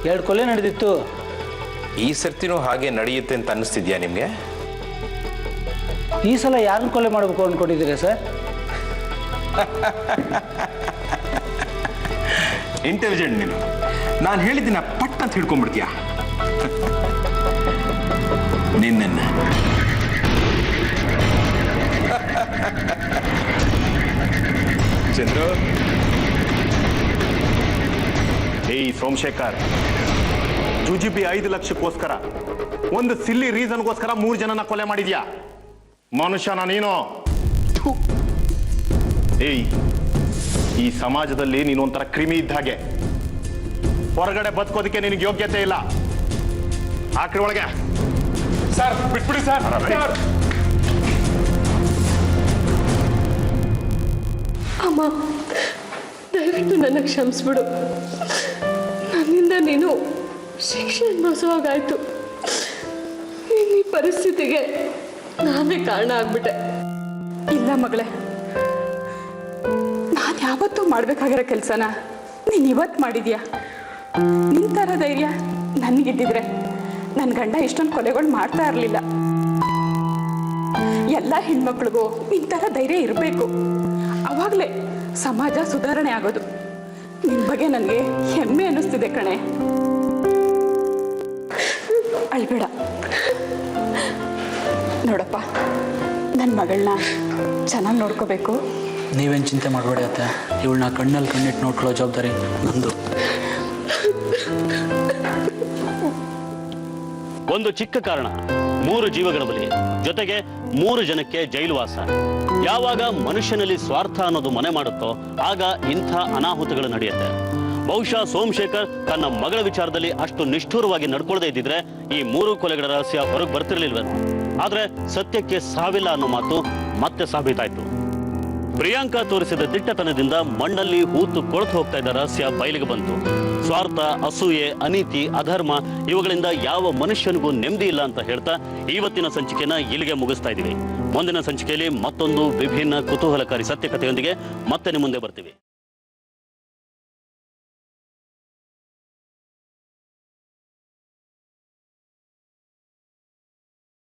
2 ಕೊಲೆ ನಡೆದಿತ್ತು. ಈ ಸರ್ತಿನೂ ಹಾಗೆ ನಡೆಯುತ್ತೆ ಅಂತ ಅನ್ನಿಸ್ತಿದ್ಯಾ ನಿಮಗೆ? ಈ ಸಲ ಯಾರನ್ನ ಕೊಲೆ ಮಾಡಬೇಕು ಅಂದ್ಕೊಂಡಿದ್ದೀರಾ ಸರ್? ಇಂಟೆಲಿಜೆಂಟ್ ನೀನು. ನಾನು ಹೇಳಿದ್ದೀನ ಪಟ್ ಅಂತ ಹಿಡ್ಕೊಂಡ್ಬಿಡ್ತೀಯಾ? ನಿನ್ನ ಚಂದ್ರು. ಏಯ್ ಸೋಮಶೇಖರ್, ಜುಜಿಬಿ 5 ಲಕ್ಷಕ್ಕೋಸ್ಕರ, ಒಂದು ಸಿಲ್ಲಿ ರೀಸನ್ಗೋಸ್ಕರ 3 ಜನನ ಕೊಲೆ ಮಾಡಿದ್ಯಾ? ಮನುಷ್ಯನ ನೀನು? ಥು. ಏಯ್, ಈ ಸಮಾಜದಲ್ಲಿ ನೀನು ಒಂಥರ ಕ್ರಿಮಿ ಇದ್ದ ಹಾಗೆ. ಹೊರಗಡೆ ಬದುಕೋದಕ್ಕೆ ನಿನಗೆ ಯೋಗ್ಯತೆ ಇಲ್ಲ. ಆಕ್ರಿ ಒಳಗೆ. ಸರ್ ಬಿಟ್ಬಿಡಿ ಸರ್. ಅಮ್ಮ, ದಯವಿಟ್ಟು ನನ್ನ ಕ್ಷಮಿಸ್ಬಿಡು. ನನ್ನಿಂದ ನೀನು ಶಿಕ್ಷೆ ಅನುಭವಿಸುವಾಗಾಯ್ತು. ನೀನು ಈ ಪರಿಸ್ಥಿತಿಗೆ ನಾನೇ ಕಾರಣ ಆಗ್ಬಿಟ್ಟೆ. ಇಲ್ಲ ಮಗಳೇ, ನಾನು ಯಾವತ್ತೂ ಮಾಡ್ಬೇಕಾಗಿರೋ ಕೆಲಸನ ನೀನು ಇವತ್ತು ಮಾಡಿದ್ಯಾ. ನಿನ್ ಥರ ಧೈರ್ಯ ನನಗಿದ್ದಿದ್ರೆ ನನ್ನ ಗಂಡ ಇಷ್ಟೊಂದು ಕೊಲೆಗಳು ಮಾಡ್ತಾ ಇರಲಿಲ್ಲ. ಎಲ್ಲ ಹೆಣ್ಮಕ್ಳಿಗೂ ನಿನ್ ಥರ ಧೈರ್ಯ ಇರಬೇಕು. ಅವಾಗಲೇ ಸಮಾಜ ಸುಧಾರಣೆ ಆಗೋದು. ನಿನ್ನ ಬಗ್ಗೆ ನನಗೆ ಹೆಮ್ಮೆ ಅನ್ನಿಸ್ತಿದೆ ಕಣೆ. ಅಳ್ಬೇಡ. ನೋಡಪ್ಪ, ನನ್ನ ಮಗಳನ್ನ ಚೆನ್ನಾಗಿ ನೋಡ್ಕೋಬೇಕು. ನೀವೇನು ಚಿಂತೆ ಮಾಡಬೇಡಿ ಅತ್ತೆ, ಇವಳನ್ನ ಕಣ್ಣಲ್ಲಿ ಕಣ್ಣಿಟ್ಟು ನೋಡ್ಕೊಳ್ಳೋ ಜವಾಬ್ದಾರಿ ನಂದು. ಒಂದು ಚಿಕ್ಕ ಕಾರಣ, 3 ಜೀವಗಳ ಬಲಿ, ಜೊತೆಗೆ 3 ಜನಕ್ಕೆ ಜೈಲುವಾಸ. ಯಾವಾಗ ಮನುಷ್ಯನಲ್ಲಿ ಸ್ವಾರ್ಥ ಅನ್ನೋದು ಮನೆ ಮಾಡುತ್ತೋ ಆಗ ಇಂಥ ಅನಾಹುತಗಳು ನಡೆಯುತ್ತೆ. ಬಹುಶಃ ಸೋಮಶೇಖರ್ ತನ್ನ ಮಗಳ ವಿಚಾರದಲ್ಲಿ ಅಷ್ಟು ನಿಷ್ಠುರವಾಗಿ ನಡ್ಕೊಳ್ಳದೆ ಇದ್ದಿದ್ರೆ ಈ 3 ಕೊಲೆಗಳ ರಹಸ್ಯ ಹೊರಗೆ ಬರ್ತಿರ್ಲಿಲ್ವೇನೋ. ಆದ್ರೆ ಸತ್ಯಕ್ಕೆ ಸಾವಿಲ್ಲ ಅನ್ನೋ ಮಾತು ಮತ್ತೆ ಸಾಬೀತಾಯ್ತು. ಪ್ರಿಯಾಂಕಾ ತೋರಿಸಿದ ದಿಟ್ಟತನದಿಂದ ಮಣ್ಣಲ್ಲಿ ಹೂತು ಕೊಳೆತು ಹೋಗ್ತಾ ಇದ್ದ ರಹಸ್ಯ ಬಯಲಿಗೆ ಬಂತು. ಸ್ವಾರ್ಥ, ಅಸೂಯೆ, ಅನೀತಿ, ಅಧರ್ಮ ಇವುಗಳಿಂದ ಯಾವ ಮನುಷ್ಯನಿಗೂ ನೆಮ್ಮದಿ ಇಲ್ಲ ಅಂತ ಹೇಳ್ತಾ ಇವತ್ತಿನ ಸಂಚಿಕೆನ ಇಲ್ಲಿಗೆ ಮುಗಿಸ್ತಾ ಇದ್ದೀವಿ. ಮುಂದಿನ ಸಂಚಿಕೆಯಲ್ಲಿ ಮತ್ತೊಂದು ವಿಭಿನ್ನ ಕುತೂಹಲಕಾರಿ ಸತ್ಯಕಥೆಯೊಂದಿಗೆ ಮತ್ತೆ ನಿಮ್ಮ ಮುಂದೆ ಬರ್ತೀವಿ.